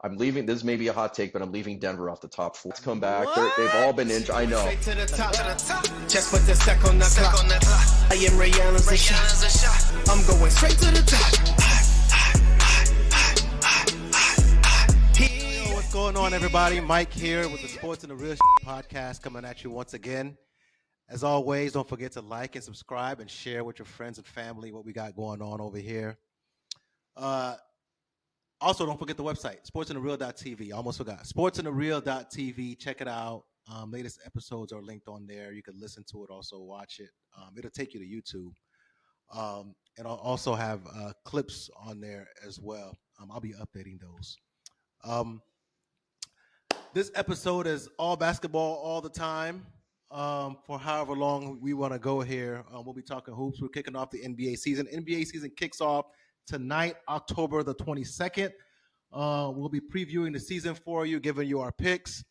I'm leaving. This may be a hot take, but I'm leaving Denver off the top 4. Let's come back. They've all been injured. I know. Straight to the top. Just put the sec on the clock. I am Ray Allen's a shot. I'm going straight to the top. Yo, what's going on, everybody? Mike here with the Sports and the Real podcast coming at you once again. As always, don't forget to like and subscribe and share with your friends and family what we got going on over here. Also, don't forget the website, sportsandthereal.tv. Almost forgot. Sportsandthereal.tv. Check it out. Latest episodes are linked on there. You can listen to it, also watch it. It'll take you to YouTube. And I'll also have clips on there as well. I'll be updating those. This episode is all basketball all the time. For however long we want to go here, we'll be talking hoops. We're kicking off the NBA season. NBA season kicks off tonight, October the 22nd. We'll be previewing the season for you, giving you our picks.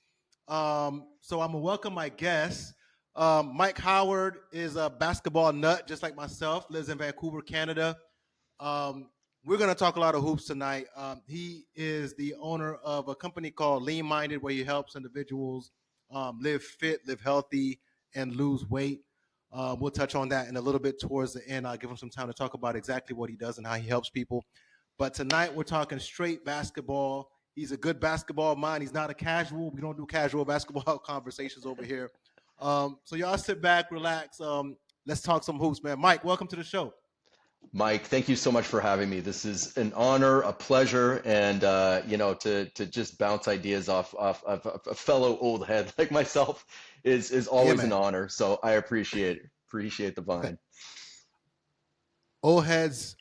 So I'm going to welcome my guests. Mike Howard is a basketball nut, just like myself, lives in Vancouver, Canada. We're going to talk a lot of hoops tonight. He is the owner of a company called Lean Minded, where he helps individuals live fit, live healthy, and lose weight. We'll touch on that in a little bit towards the end. I'll give him some time to talk about exactly what he does and how he helps people. But tonight we're talking straight basketball. He's a good basketball mind. He's not a casual. We don't do casual basketball conversations over here. So y'all sit back, relax. Let's talk some hoops, man. Mike, welcome to the show. Mike, thank you so much for having me. This is an honor, a pleasure, and to just bounce ideas off a fellow old head like myself is always an honor. So I appreciate the vine. Old heads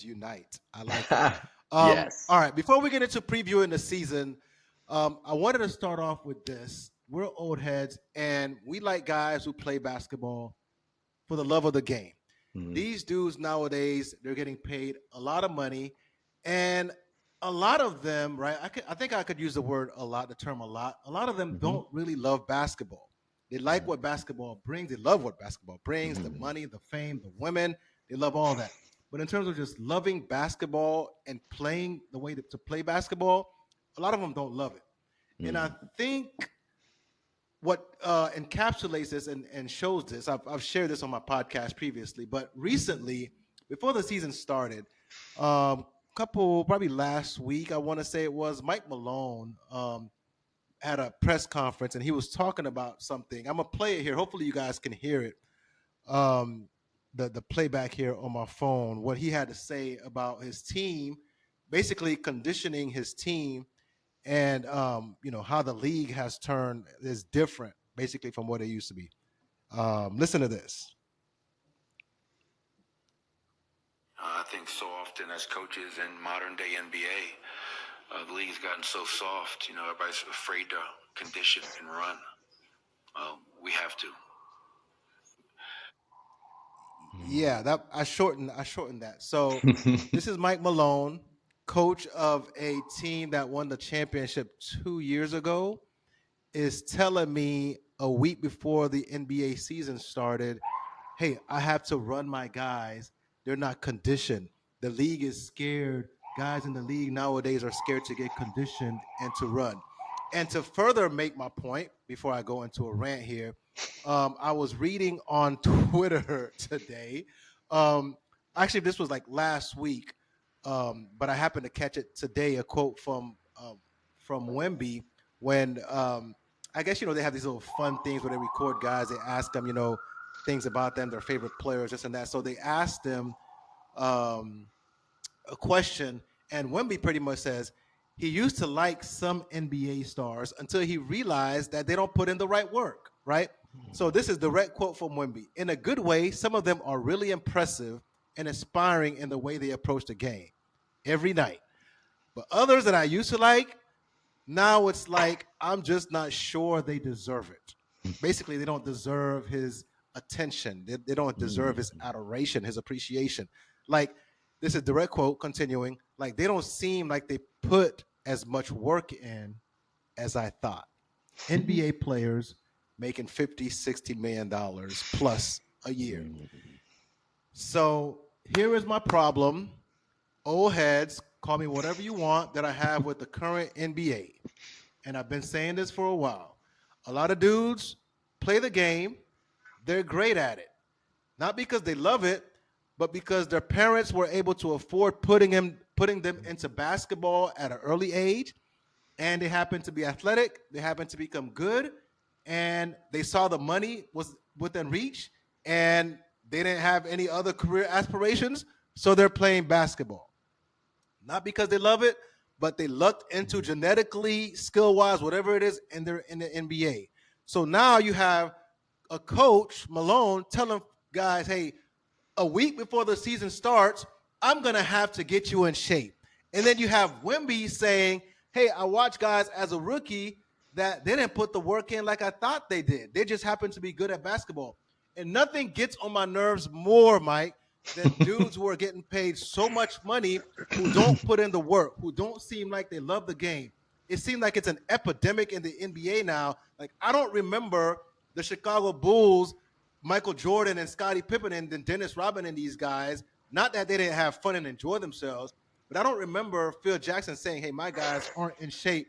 unite. I like that. Yes. All right. Before we get into previewing the season, I wanted to start off with this. We're old heads, and we like guys who play basketball for the love of the game. Mm-hmm. These dudes nowadays, they're getting paid a lot of money, and a lot of them, right? I think I could use the word a lot, the term a lot. A lot of them don't really love basketball. They like what basketball brings. They love what basketball brings, the money, the fame, the women. They love all that. But in terms of just loving basketball and playing the way to play basketball, a lot of them don't love it. And I think what encapsulates this and shows this, I've shared this on my podcast previously, but recently, before the season started, probably last week, I want to say it was, Mike Malone had a press conference, and he was talking about something. I'm going to play it here. Hopefully you guys can hear it, the playback here on my phone, what he had to say about his team, basically conditioning his team, and how the league has turned is different, basically, from what it used to be. Listen to this. I think so often as coaches in modern day NBA, the league's gotten so soft. Everybody's afraid to condition and run. We have to. Yeah, that I shortened that. So this is Mike Malone, coach of a team that won the championship 2 years ago, is telling me a week before the NBA season started, hey, I have to run my guys. They're not conditioned. The league is scared. Guys in the league nowadays are scared to get conditioned and to run. And to further make my point, before I go into a rant here, I was reading on Twitter today. Actually, this was like last week. But I happened to catch it today, a quote from Wemby when I guess, they have these little fun things where they record guys. They ask them, things about them, their favorite players, this and that. So they asked them a question, and Wemby pretty much says he used to like some NBA stars until he realized that they don't put in the right work, right? So this is direct quote from Wemby. In a good way, some of them are really impressive and inspiring in the way they approach the game every night. But others that I used to like, now it's like I'm just not sure they deserve it. Basically, they don't deserve his attention. They don't deserve his adoration, his appreciation. Like, this is direct quote, continuing, like they don't seem like they put as much work in as I thought. NBA players making $50-60 million plus a year. So here is my problem. Old heads call me whatever you want, that I have with the current NBA. And I've been saying this for a while. A lot of dudes play the game, they're great at it. Not because they love it, but because their parents were able to afford putting them into basketball at an early age, and they happen to be athletic, they happen to become good, and they saw the money was within reach, and they didn't have any other career aspirations, so they're playing basketball. Not because they love it, but they lucked into genetically, skill wise, whatever it is, and they're in the NBA. So now you have a coach, Malone, telling guys, hey, a week before the season starts, I'm going to have to get you in shape. And then you have Wemby saying, hey, I watch guys as a rookie that they didn't put the work in like I thought they did. They just happen to be good at basketball. And nothing gets on my nerves more, Mike, than dudes who are getting paid so much money who don't put in the work, who don't seem like they love the game. It seems like it's an epidemic in the NBA now. Like, I don't remember the Chicago Bulls, Michael Jordan and Scottie Pippen and then Dennis Rodman and these guys, not that they didn't have fun and enjoy themselves, but I don't remember Phil Jackson saying, hey, my guys aren't in shape.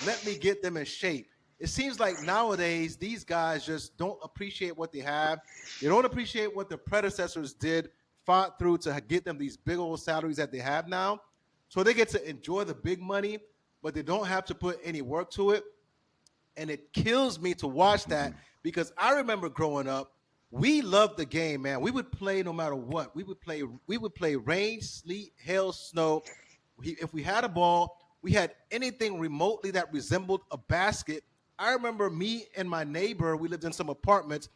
Let me get them in shape. It seems like nowadays these guys just don't appreciate what they have. They don't appreciate what their predecessors did, fought through to get them these big old salaries that they have now. So they get to enjoy the big money, but they don't have to put any work to it. And it kills me to watch that because I remember growing up, we loved the game, man. We would play no matter what. We would play rain, sleet, hail, snow. If we had a ball, we had anything remotely that resembled a basket. I remember me and my neighbor, we lived in some apartments.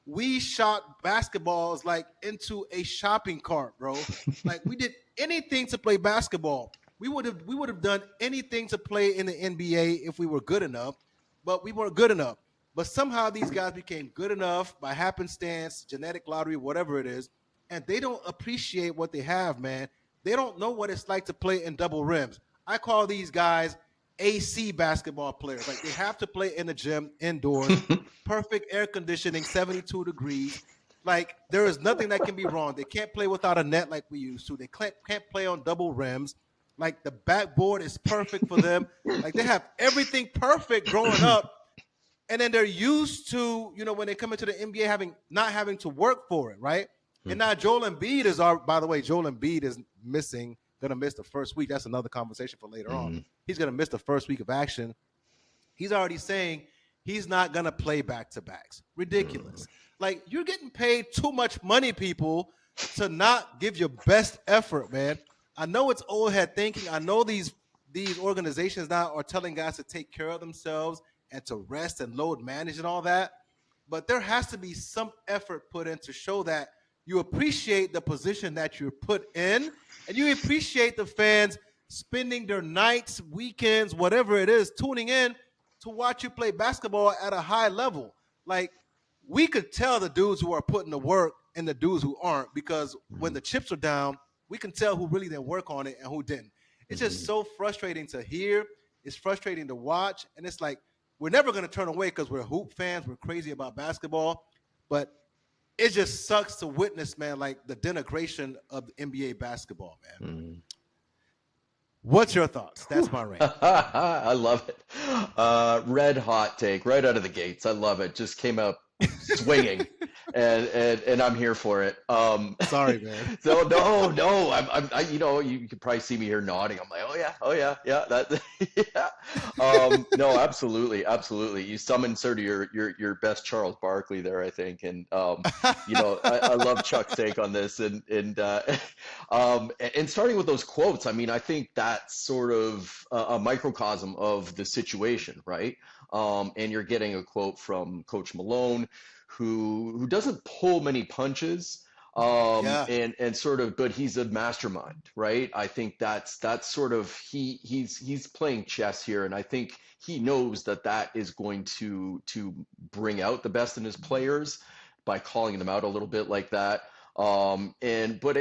We shot basketballs like into a shopping cart, bro. Like, we did anything to play basketball. We would have done anything to play in the NBA if we were good enough, but we weren't good enough. But somehow these guys became good enough by happenstance, genetic lottery, whatever it is, and they don't appreciate what they have, man. They don't know what it's like to play in double rims. I call these guys AC basketball players. Like, they have to play in the gym indoors, perfect air conditioning, 72 degrees. Like, there is nothing that can be wrong. They can't play without a net like we used to. They can't play on double rims. Like, the backboard is perfect for them. Like, they have everything perfect growing up. And then they're used to, when they come into the NBA not having to work for it, right? And now Joel Embiid by the way, Joel Embiid is going to miss the first week. That's another conversation for later on. He's going to miss the first week of action. He's already saying he's not going to play back-to-backs. Ridiculous. Like, you're getting paid too much money, people, to not give your best effort, man. I know it's old head thinking. I know these organizations now are telling guys to take care of themselves and to rest and load manage and all that. But there has to be some effort put in to show that you appreciate the position that you're put in, and you appreciate the fans spending their nights, weekends, whatever it is, tuning in to watch you play basketball at a high level. Like, we could tell the dudes who are putting the work and the dudes who aren't, because when the chips are down, we can tell who really didn't work on it and who didn't. It's just so frustrating to hear. It's frustrating to watch. And it's like, we're never going to turn away because we're hoop fans. We're crazy about basketball. But it just sucks to witness, man, like the denigration of NBA basketball, man. What's your thoughts? That's my rant. I love it. Red hot take right out of the gates. I love it. Just came out swinging, and I'm here for it. Sorry, man. So no, I you could probably see me here nodding. I'm like, oh yeah, that, yeah. No, absolutely. You summoned sort of your best Charles Barkley there, I think, and I love Chuck's take on this, and starting with those quotes. I mean, I think that's sort of a microcosm of the situation, right? And you're getting a quote from Coach Malone, who doesn't pull many punches, and sort of, but he's a mastermind, right? I think that's sort of he's playing chess here, and I think he knows that is going to bring out the best in his players by calling them out a little bit like that. But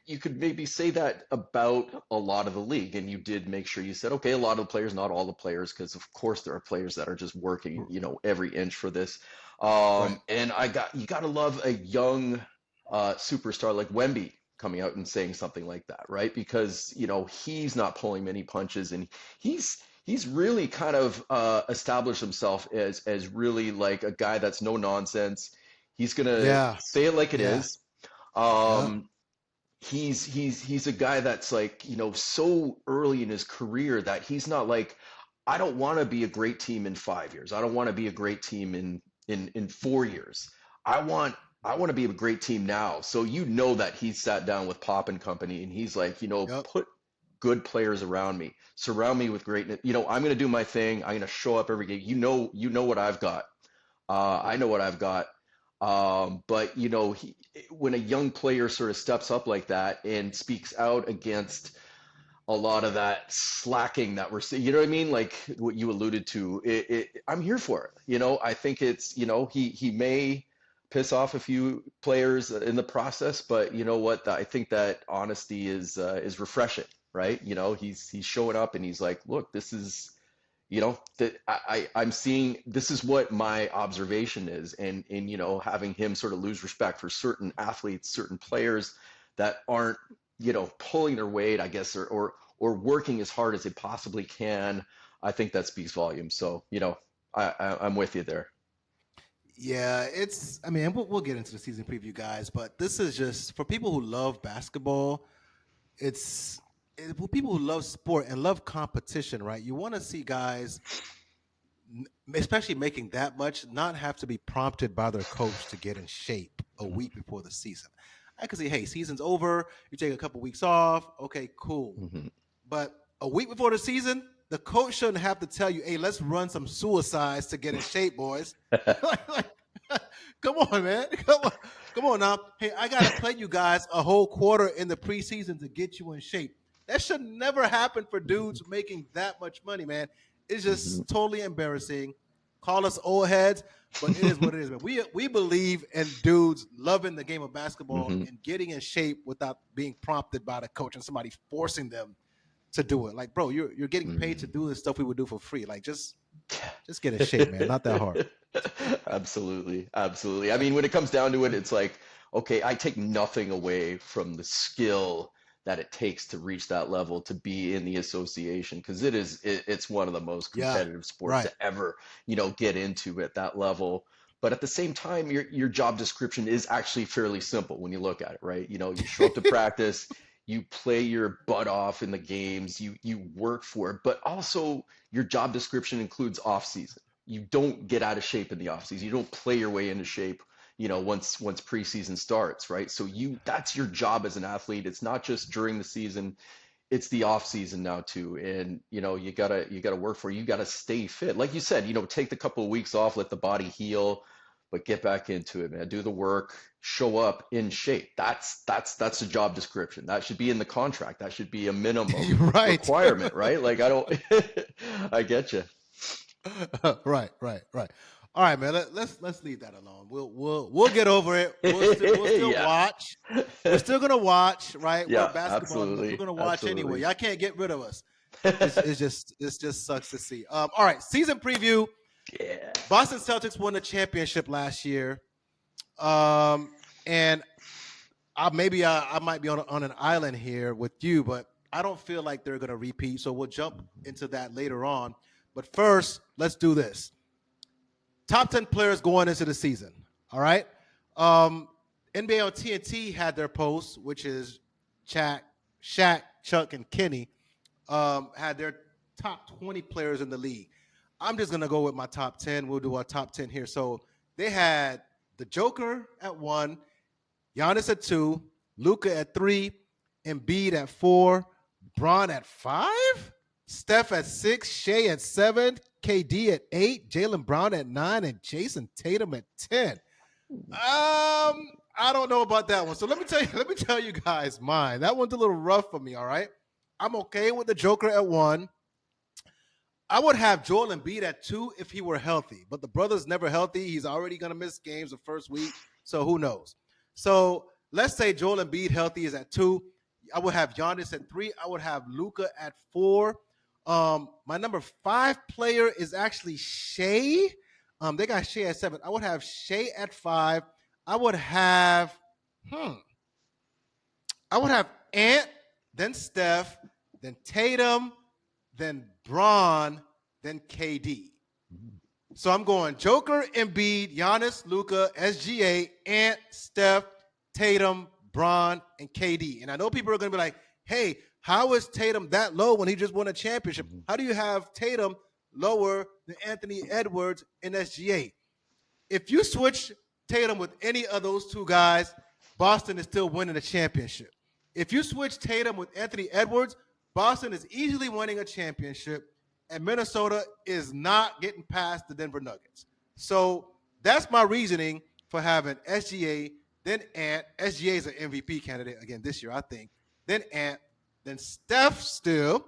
you could maybe say that about a lot of the league, and you did make sure you said, okay, a lot of the players, not all the players, because of course there are players that are just working, every inch for this. Right. And you got to love a young superstar like Wemby coming out and saying something like that, right? Because, he's not pulling many punches, and he's really kind of established himself as really like a guy that's no nonsense. He's gonna Yeah. say it like it Yeah. is. Yeah. He's a guy that's like, so early in his career that he's not like, I don't want to be a great team in 5 years. I don't want to be a great team in 4 years. I want to be a great team now. So that he's sat down with Pop and company, and he's like, Yep. put good players around me, surround me with greatness. I'm gonna do my thing. I'm gonna show up every game. You know what I've got. I know what I've got. But when a young player sort of steps up like that and speaks out against a lot of that slacking that we're seeing, you know what I mean? Like what you alluded to, I'm here for it. I think it's, he may piss off a few players in the process, but you know what? I think that honesty is refreshing, right? He's showing up and he's like, look, this is, that I'm seeing, this is what my observation is. And having him sort of lose respect for certain athletes, certain players that aren't, pulling their weight, I guess, or working as hard as they possibly can. I think that speaks volumes. So, I'm with you there. Yeah, I mean, we'll get into the season preview, guys, but this is just for people who love basketball. For people who love sport and love competition, right? You want to see guys, especially making that much, not have to be prompted by their coach to get in shape a week before the season. I can say, hey, season's over. You take a couple weeks off. Okay, cool. Mm-hmm. But a week before the season, the coach shouldn't have to tell you, hey, let's run some suicides to get in shape, boys. Come on, man. Come on now. Hey, I got to play you guys a whole quarter in the preseason to get you in shape. That should never happen for dudes making that much money, man. It's just totally embarrassing. Call us old heads, but it is what it is, man. We believe in dudes loving the game of basketball and getting in shape without being prompted by the coach and somebody forcing them to do it. Like, bro, you're getting paid to do this stuff we would do for free. Like, just get in shape, man. Not that hard. Absolutely. I mean, when it comes down to it, it's like, okay, I take nothing away from the skill that it takes to reach that level, to be in the association, because it's one of the most competitive sports to ever, get into at that level. But at the same time, your job description is actually fairly simple when you look at it, right? You show up to practice, you play your butt off in the games, you work for it, but also your job description includes off season. You don't get out of shape in the off season. You don't play your way into shape, once preseason starts, right? So that's your job as an athlete. It's not just during the season, it's the off season now too. And you gotta work for it. You gotta stay fit. Like you said, take the couple of weeks off, let the body heal, but get back into it, man. Do the work, show up in shape. That's the job description. That should be in the contract. That should be a minimum requirement, right? Like I get you. Right. All right, man. Let's leave that alone. We'll get over it. We'll still watch. We're still gonna watch, right? Yeah, we're basketball. absolutely. We're gonna watch anyway. Y'all can't get rid of us. It just sucks to see. All right, season preview. Yeah. Boston Celtics won the championship last year, and I might be on an island here with you, but I don't feel like they're gonna repeat. So we'll jump into that later on. But first, let's do this. Top 10 players going into the season. All right. NBA on TNT had their post, which is Shaq, Chuck, and Kenny had their top 20 players in the league. I'm just going to go with my top 10. We'll do our top 10 here. So they had the Joker at 1, Giannis at 2, Luka at 3, Embiid at 4, Bron at 5, Steph at 6, Shea at 7, KD at 8, Jaylen Brown at 9, and Jayson Tatum at 10. I don't know about that one. So let me tell you guys mine. That one's a little rough for me, all right? I'm okay with the Joker at 1. I would have Joel Embiid at 2 if he were healthy, but the brother's never healthy. He's already going to miss games the first week, so who knows? So let's say Joel Embiid healthy is at 2. I would have Giannis at 3. I would have Luka at 4. My number 5 player is actually Shea. They got Shea at 7. I would have Shea at 5. I would have I would have Ant, then Steph, then Tatum, then Bron, then KD. So I'm going Joker, Embiid, Giannis, Luka, SGA, Ant, Steph, Tatum, Bron, and KD. And I know people are going to be like, hey, how is Tatum that low when he just won a championship? How do you have Tatum lower than Anthony Edwards and SGA? If you switch Tatum with any of those two guys, Boston is still winning a championship. If you switch Tatum with Anthony Edwards, Boston is easily winning a championship, and Minnesota is not getting past the Denver Nuggets. So that's my reasoning for having SGA, then Ant. SGA is an MVP candidate again this year, I think. Then Ant, then Steph still,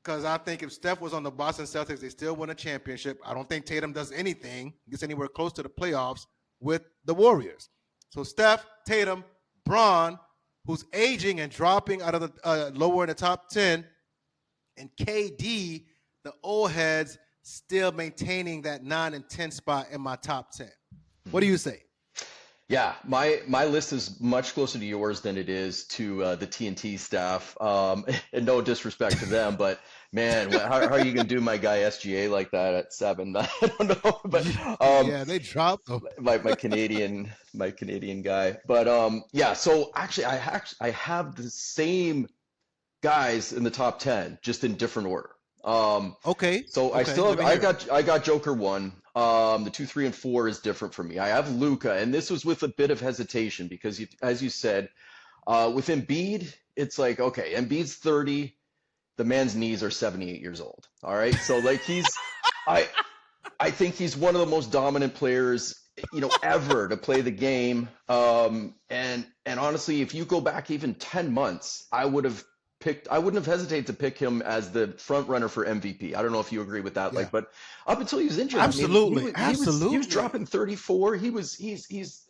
because I think if Steph was on the Boston Celtics, they still win a championship. I don't think Tatum does anything, gets anywhere close to the playoffs with the Warriors. So Steph, Tatum, Bron, who's aging and dropping out of the lower in the top 10, and KD, the old heads, still maintaining that 9 and 10 spot in my top 10. What do you say? Yeah, my list is much closer to yours than it is to the TNT staff. And no disrespect to them, but man, how are you gonna do my guy SGA like that at 7? I don't know, but yeah, they dropped them. my Canadian guy. But yeah, so actually I have the same guys in the top 10, just in different order. Okay. So okay. I still have, I got Joker 1. The 2, 3, and 4 is different for me. I have Luka, and this was with a bit of hesitation because, as you said, with Embiid, it's like, okay, Embiid's 30, the man's knees are 78 years old. All right, so like I think he's one of the most dominant players, ever to play the game. And honestly, if you go back even 10 months, I wouldn't have hesitated to pick him as the front runner for MVP. I don't know if you agree with that, Yeah. but up until he was injured, Absolutely, I mean, absolutely. he was dropping 34. He's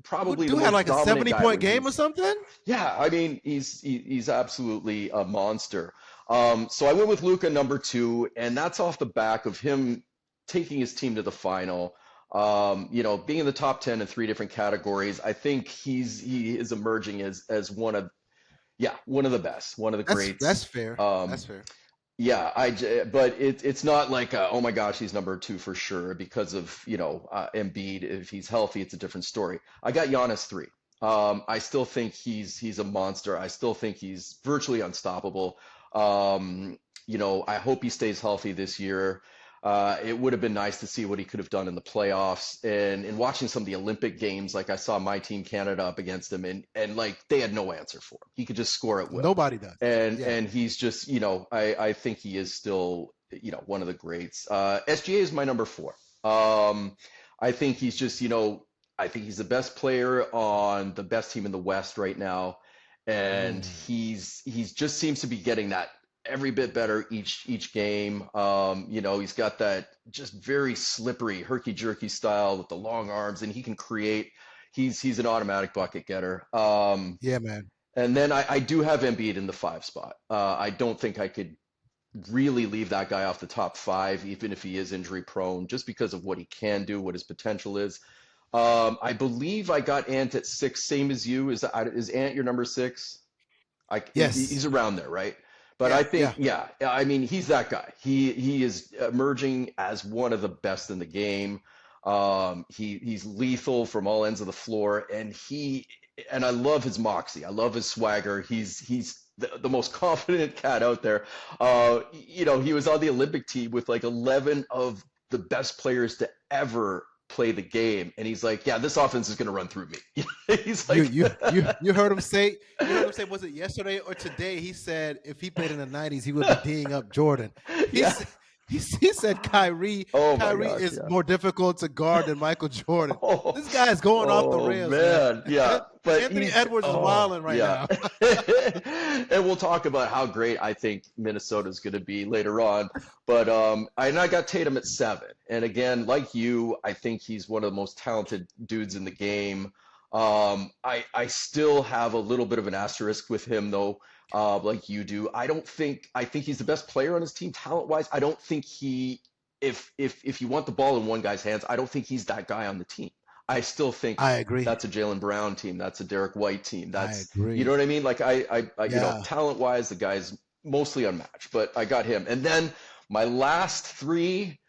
probably Dude the had most like a dominant 70-point guy game or something? Yeah, I mean, he's absolutely a monster. So I went with Luka number 2, and that's off the back of him taking his team to the final. Being in the top 10 in 3 different categories. I think he is emerging as one of the best, one of the greats. That's fair. That's fair. Yeah, but it's not like oh my gosh, he's number 2 for sure because of Embiid. If he's healthy, it's a different story. I got Giannis 3. I still think he's a monster. I still think he's virtually unstoppable. I hope he stays healthy this year. It would have been nice to see what he could have done in the playoffs, and in watching some of the Olympic games, like I saw my team Canada up against him, and like they had no answer for him. He could just score at will. Nobody does. And he's just, I think he is still, one of the greats. SGA is my number 4. I think he's just, I think he's the best player on the best team in the West right now, and he's just seems to be getting that every bit better each game. He's got that just very slippery, herky-jerky style with the long arms, and he can create. He's an automatic bucket getter. Yeah, man. And then I do have Embiid in the 5 spot. I don't think I could really leave that guy off the top 5, even if he is injury prone, just because of what he can do, what his potential is. I believe I got Ant at 6, same as you. Is Ant your number 6? Yes. He's around there, right? But I think, I mean, he's that guy. He is emerging as one of the best in the game. He's lethal from all ends of the floor, and I love his moxie. I love his swagger. He's the most confident cat out there. He was on the Olympic team with like 11 of the best players to ever play the game, and he's like, yeah, this offense is going to run through me. He's like, you heard him say, was it yesterday or today? He said if he played in the 90s, he would be D'ing up Jordan. He said Kyrie is more difficult to guard than Michael Jordan. This guy is going off the rails, man. Yeah, but Anthony Edwards is wilding right now. And we'll talk about how great I think Minnesota is going to be later on. But I got Tatum at 7, and again, like you, I think he's one of the most talented dudes in the game. I still have a little bit of an asterisk with him though. Like you do. I think he's the best player on his team talent-wise. I don't think if you want the ball in one guy's hands, I don't think he's that guy on the team. I still think I agree. that's a Jaylen Brown team. That's a Derek White team. I That's, you know agree. what I mean? Like Yeah. talent wise, the guy's mostly unmatched, but I got him. And then my last three,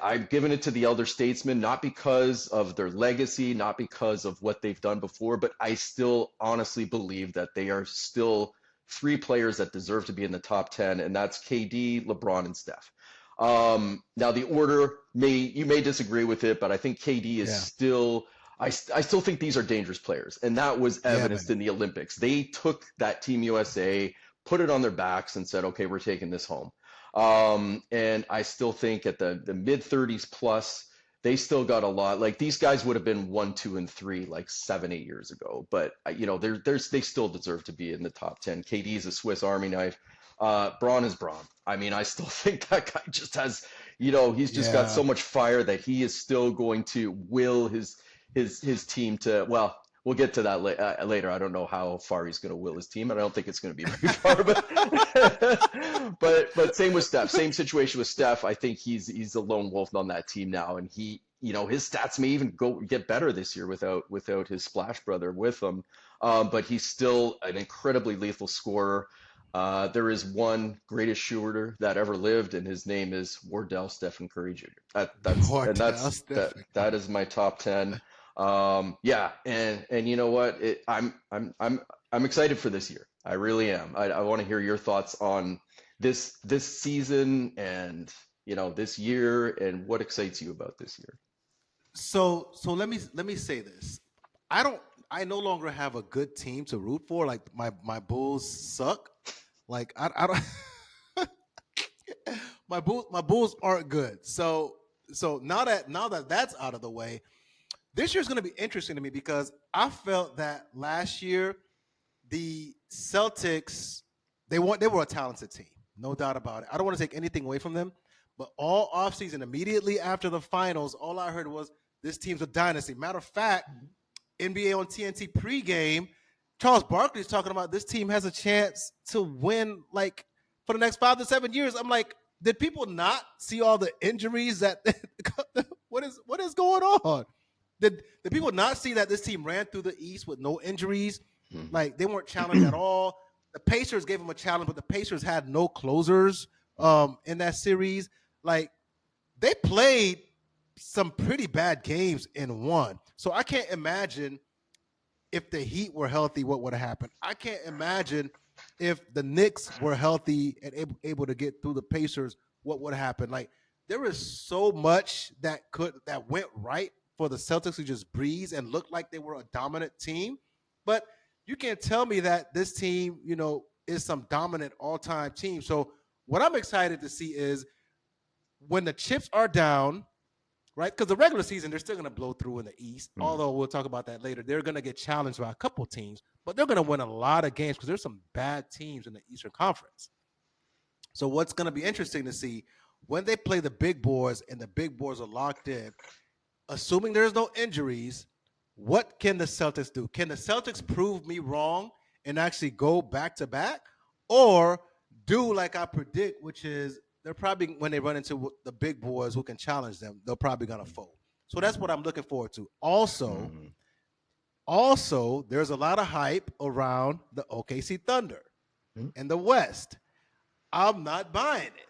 I've given it to the elder statesmen, not because of their legacy, not because of what they've done before, but I still honestly believe that they are still three players that deserve to be in the top 10, and that's KD, LeBron, and Steph. Now the order you may disagree with it, but I think KD is Yeah. still, I still think these are dangerous players, and that was evidenced in the Olympics. They took that Team USA, put it on their backs, and said, "Okay, we're taking this home." And I still think at the mid 30s plus, they still got a lot. Like these guys would have been 1, 2, and 3 like 7, 8 years ago, but they still deserve to be in the top 10. KD is a Swiss Army knife. Braun is Braun. I mean, I still think that guy just has, he's just got so much fire that he is still going to will his team to, well, we'll get to that later. I don't know how far he's going to will his team, and I don't think it's going to be very far. But same with Steph. Same situation with Steph. I think he's a lone wolf on that team now, and he, his stats may even get better this year without his splash brother with him. But he's still an incredibly lethal scorer. There is one greatest shooter that ever lived, and his name is Wardell Stephen Curry Jr. That is my top 10. Yeah, and you know what? I'm excited for this year. I really am. I want to hear your thoughts on this season and this year, and what excites you about this year. So let me say this. I no longer have a good team to root for. Like my Bulls suck. Like I don't my Bulls aren't good. So now that that's out of the way, this year's going to be interesting to me because I felt that last year the Celtics they were a talented team, no doubt about it. I don't want to take anything away from them, but all offseason, immediately after the finals, all I heard was this team's a dynasty. Matter of fact, NBA on TNT pregame, Charles Barkley is talking about this team has a chance to win like for the next 5 to 7 years. I'm like, did people not see all the injuries that what is going on? Did people not see that this team ran through the East with no injuries? Like they weren't challenged at all. The Pacers gave them a challenge, but the Pacers had no closers in that series. Like they played some pretty bad games and won. So I can't imagine if the Heat were healthy, what would have happened. I can't imagine if the Knicks were healthy and able to get through the Pacers, what would happen. Like there is so much that went right for the Celtics to just breeze and look like they were a dominant team. But you can't tell me that this team, is some dominant all-time team. So what I'm excited to see is when the chips are down, right? Because the regular season, they're still going to blow through in the East, although we'll talk about that later. They're going to get challenged by a couple teams, but they're going to win a lot of games because there's some bad teams in the Eastern Conference. So what's going to be interesting to see when they play the big boys and the big boys are locked in, assuming there's no injuries, what can the Celtics do? Can the Celtics prove me wrong and actually go back-to-back? Or do like I predict, which is they're probably, when they run into the big boys who can challenge them, they're probably going to fold. So that's what I'm looking forward to. Also, there's a lot of hype around the OKC Thunder in the West. I'm not buying it.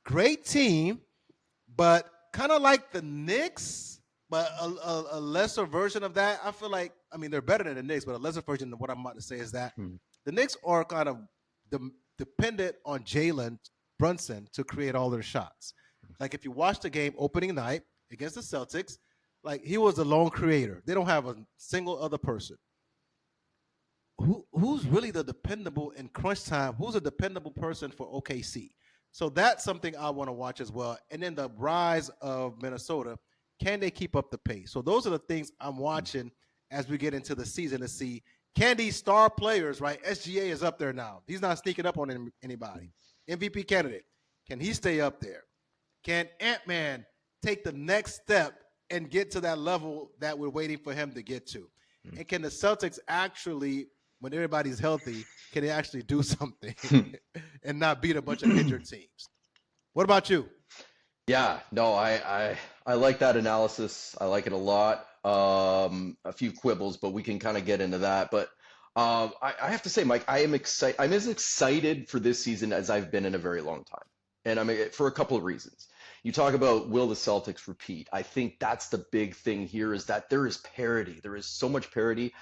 Great team, but kind of like the Knicks, but a lesser version of that. I feel like, they're better than the Knicks, but a lesser version of what I'm about to say is that the Knicks are kind of dependent on Jalen Brunson to create all their shots. Like if you watch the game opening night against the Celtics, like he was the lone creator. They don't have a single other person. Who's really the dependable in crunch time? Who's a dependable person for OKC? So that's something I want to watch as well. And then the rise of Minnesota, can they keep up the pace? So those are the things I'm watching as we get into the season to see, can these star players, right? SGA is up there now. He's not sneaking up on anybody. MVP candidate. Can he stay up there? Can Ant-Man take the next step and get to that level that we're waiting for him to get to? And can the Celtics actually, when everybody's healthy, can they actually do something and not beat a bunch of injured teams? What about you? Yeah, no, I like that analysis. I like it a lot. a few quibbles, but we can kind of get into that. But I have to say, Mike, I am excited. I'm as excited for this season as I've been in a very long time, and I'm for a couple of reasons. You talk about will the Celtics repeat? I think that's the big thing here is that there is parity. There is so much parity.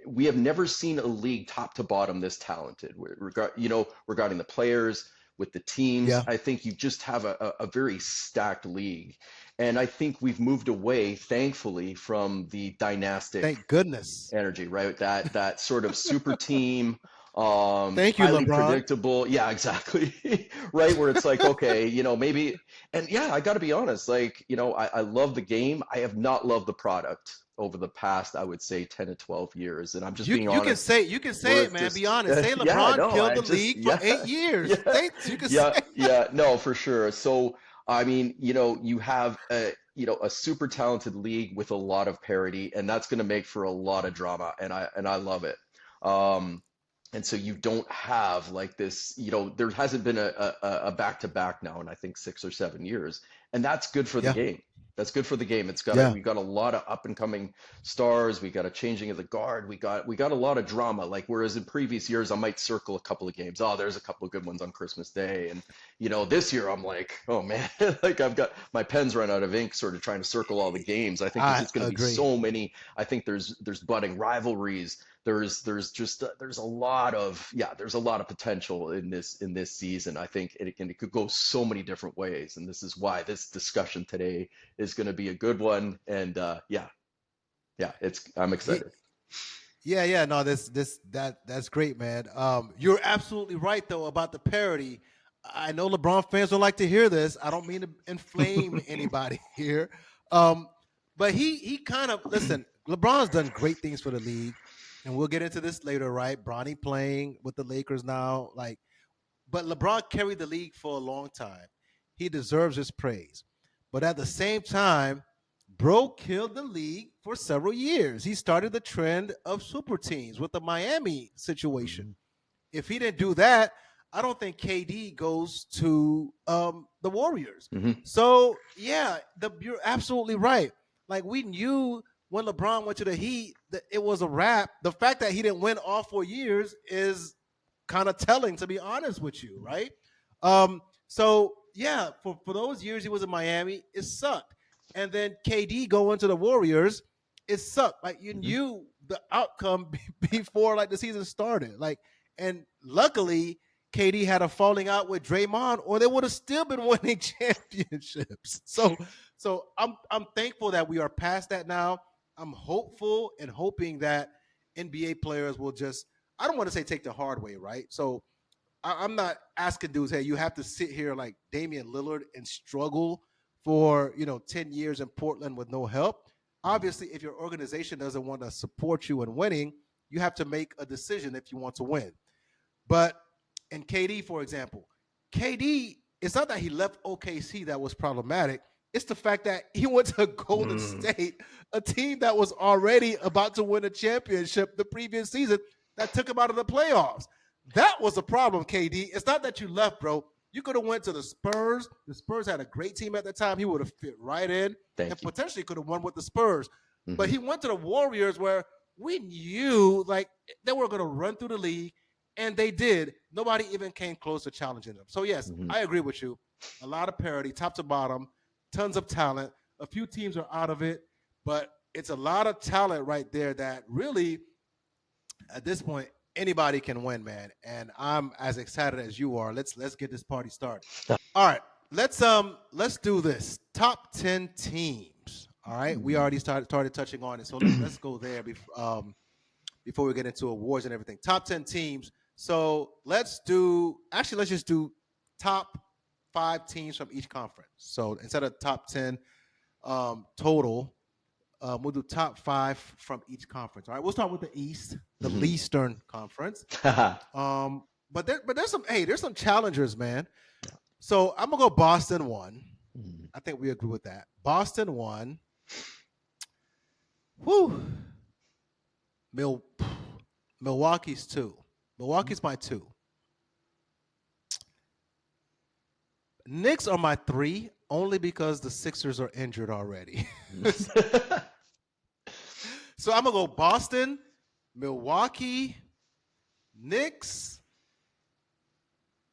We have never seen a league top to bottom this talented. Regarding the players, with the teams, Yeah. I think you just have a very stacked league. And I think we've moved away, thankfully, from the dynastic Thank goodness. energy, right? That sort of super team, Thank you, highly LeBron. predictable. Yeah, exactly. Right, where it's like, okay, maybe, and yeah, I got to be honest. Like, I love the game. I have not loved the product over the past, I would say, 10 to 12 years. And I'm just being honest. You can say it, man. Be honest. Say LeBron Yeah, no, killed the league for 8 years. Yeah, You can yeah, say. yeah, no, for sure. So, I mean, you have a super talented league with a lot of parity, and that's going to make for a lot of drama, and I love it. And so you don't have like this, there hasn't been a back-to-back now in I think 6 or 7 years, and that's good for the Yeah. game. That's good for the game. Yeah. We got a lot of up and coming stars. We got a changing of the guard. We got a lot of drama. Like whereas in previous years, I might circle a couple of games. Oh, there's a couple of good ones on Christmas Day. And this year I'm like, oh man, like I've got my pen's run out of ink, sort of trying to circle all the games. I think there's just going to be agree. so many. I think there's budding rivalries. There's a lot of potential in this season. I think it could go so many different ways, and this is why this discussion today is going to be a good one. And I'm excited. Yeah, no, that's great, man. You're absolutely right though about the parity. I know LeBron fans don't like to hear this. I don't mean to inflame anybody here. But he kind of listen, LeBron's done great things for the league. And we'll get into this later, right? Bronny playing with the Lakers now, but LeBron carried the league for a long time. He deserves his praise. But at the same time, bro killed the league for several years. He started the trend of super teams with the Miami situation. Mm-hmm. If he didn't do that, I don't think KD goes to the Warriors. Mm-hmm. So, yeah, you're absolutely right. Like, we knew when LeBron went to the Heat, it was a wrap. The fact that he didn't win all 4 years is kind of telling, to be honest with you, right? So, yeah, for those years he was in Miami, it sucked. And then KD going to the Warriors, it sucked. Like, you knew the outcome before, like, the season started. Like, and luckily, KD had a falling out with Draymond, or they would have still been winning championships. So I'm thankful that we are past that now. I'm hopeful and hoping that NBA players will just, I don't want to say take the hard way, right? So I'm not asking dudes, hey, you have to sit here like Damian Lillard and struggle for, 10 years in Portland with no help. Obviously, if your organization doesn't want to support you in winning, you have to make a decision if you want to win. But in KD, for example, KD, it's not that he left OKC that was problematic. It's the fact that he went to Golden State, a team that was already about to win a championship the previous season that took him out of the playoffs. That was a problem, KD. It's not that you left, bro. You could have went to the Spurs. The Spurs had a great team at the time. He would have fit right in potentially could have won with the Spurs. Mm-hmm. But he went to the Warriors where we knew like they were going to run through the league, and they did. Nobody even came close to challenging them. So, yes, I agree with you. A lot of parity, top to bottom. Tons of talent. A few teams are out of it, but it's a lot of talent right there that really, at this point, anybody can win, man. And I'm as excited as you are. Let's get this party started. All right, let's do this. Top 10 teams. All right, we already started touching on it, so let's go there before we get into awards and everything. Top 10 teams. So let's just do top 5 teams from each conference. So instead of top 10 total, we'll do top 5 from each conference. All right, we'll start with the East, the Leastern Conference. But there's some challengers, man. So I'm gonna go Boston 1. I think we agree with that. Boston 1. Whew. Milwaukee's 2. Milwaukee's my 2. Knicks are my 3, only because the Sixers are injured already. So I'm gonna go Boston, Milwaukee, Knicks,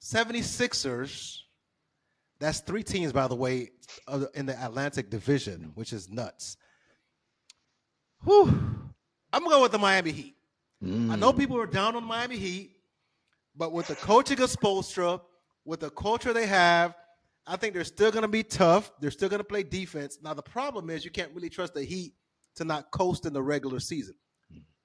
76ers. That's 3 teams, by the way, in the Atlantic Division, which is nuts. Whew. I'm gonna go with the Miami Heat. I know people are down on Miami Heat, but with the coaching of Spoelstra, with the culture they have, I think they're still going to be tough. They're still going to play defense. Now, the problem is you can't really trust the Heat to not coast in the regular season.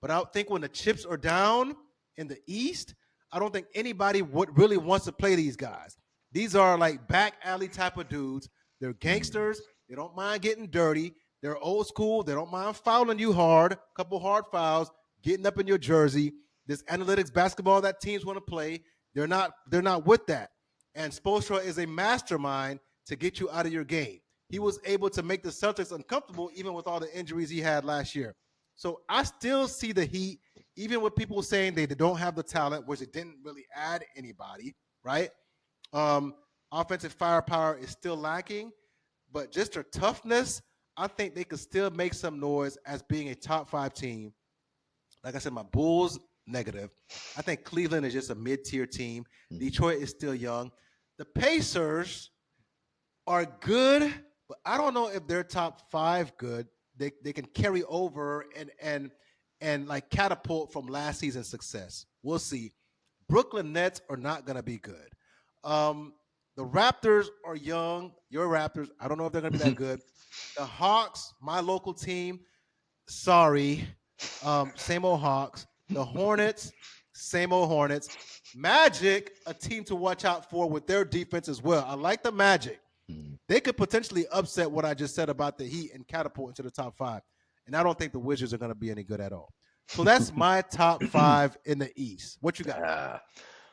But I think when the chips are down in the East, I don't think anybody really wants to play these guys. These are like back alley type of dudes. They're gangsters. They don't mind getting dirty. They're old school. They don't mind fouling you hard, a couple hard fouls, getting up in your jersey. This analytics basketball that teams want to play, they're not with that. And Spoelstra is a mastermind to get you out of your game. He was able to make the Celtics uncomfortable even with all the injuries he had last year. So I still see the Heat, even with people saying they don't have the talent, which it didn't really add anybody, right? Offensive firepower is still lacking, but just their toughness, I think they could still make some noise as being a top 5 team. Like I said, my Bulls, negative. I think Cleveland is just a mid-tier team. Detroit is still young. The Pacers are good, but I don't know if they're top 5 good. They can carry over and like catapult from last season's success. We'll see. Brooklyn Nets are not going to be good. The Raptors are young. Your Raptors, I don't know if they're going to be that good. The Hawks, my local team, sorry. Same old Hawks. The Hornets, same old Hornets. Magic, a team to watch out for with their defense as well. I like the Magic. They could potentially upset what I just said about the Heat and catapult into the top 5. And I don't think the Wizards are going to be any good at all. So that's my top 5 in the East. What you got?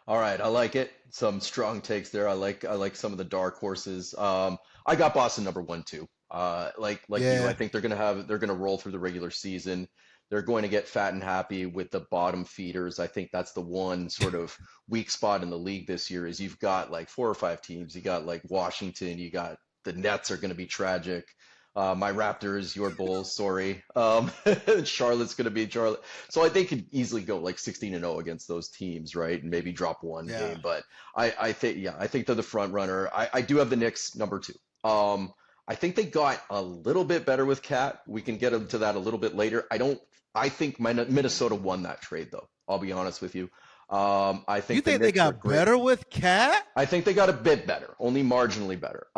All right, I like it. Some strong takes there. I like some of the dark horses. I got Boston number 1 too. Like you, I think they're gonna roll through the regular season. They're going to get fat and happy with the bottom feeders. I think that's the one sort of weak spot in the league this year is you've got like 4 or 5 teams. You got like Washington. You got the Nets are going to be tragic. My Raptors, your Bulls, sorry. Charlotte's going to be Charlotte. So they could easily go like 16-0 against those teams, right? And maybe drop one game. But I think they're the front runner. I do have the Knicks number 2. I think they got a little bit better with Cat. We can get into that a little bit later. I think Minnesota won that trade, though. I'll be honest with you. I think they got better with Cat? I think they got a bit better, only marginally better.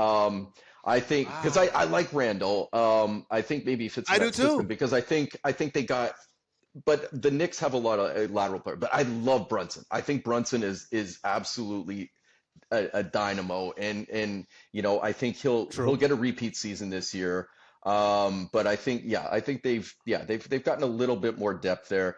I think because I like Randall. I think maybe fits in that system because I think they got. But the Knicks have a lot of lateral players. But I love Brunson. I think Brunson is absolutely a dynamo, and I think he'll get a repeat season this year. But I think they've gotten a little bit more depth there.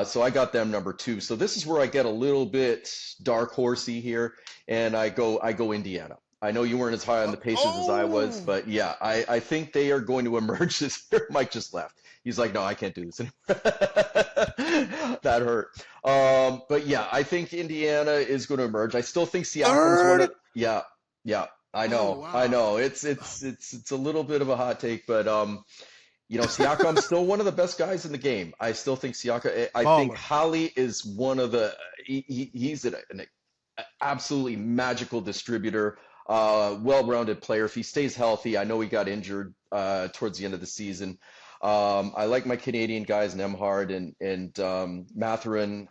So I got them number 2. So this is where I get a little bit dark horsey here, and I go Indiana. I know you weren't as high on the Pacers as I was, but yeah, I think they are going to emerge this year. Mike just left. He's like, no, I can't do this anymore. That hurt. But yeah, I think Indiana is going to emerge. I still think Siakam's one of I know. Wow. I know. It's a little bit of a hot take, but Siakam's still one of the best guys in the game. I still think Siakam. I think Hali is one of the. He's an absolutely magical distributor, well-rounded player. If he stays healthy, I know he got injured towards the end of the season. I like my Canadian guys, Nemhard and Mathurin,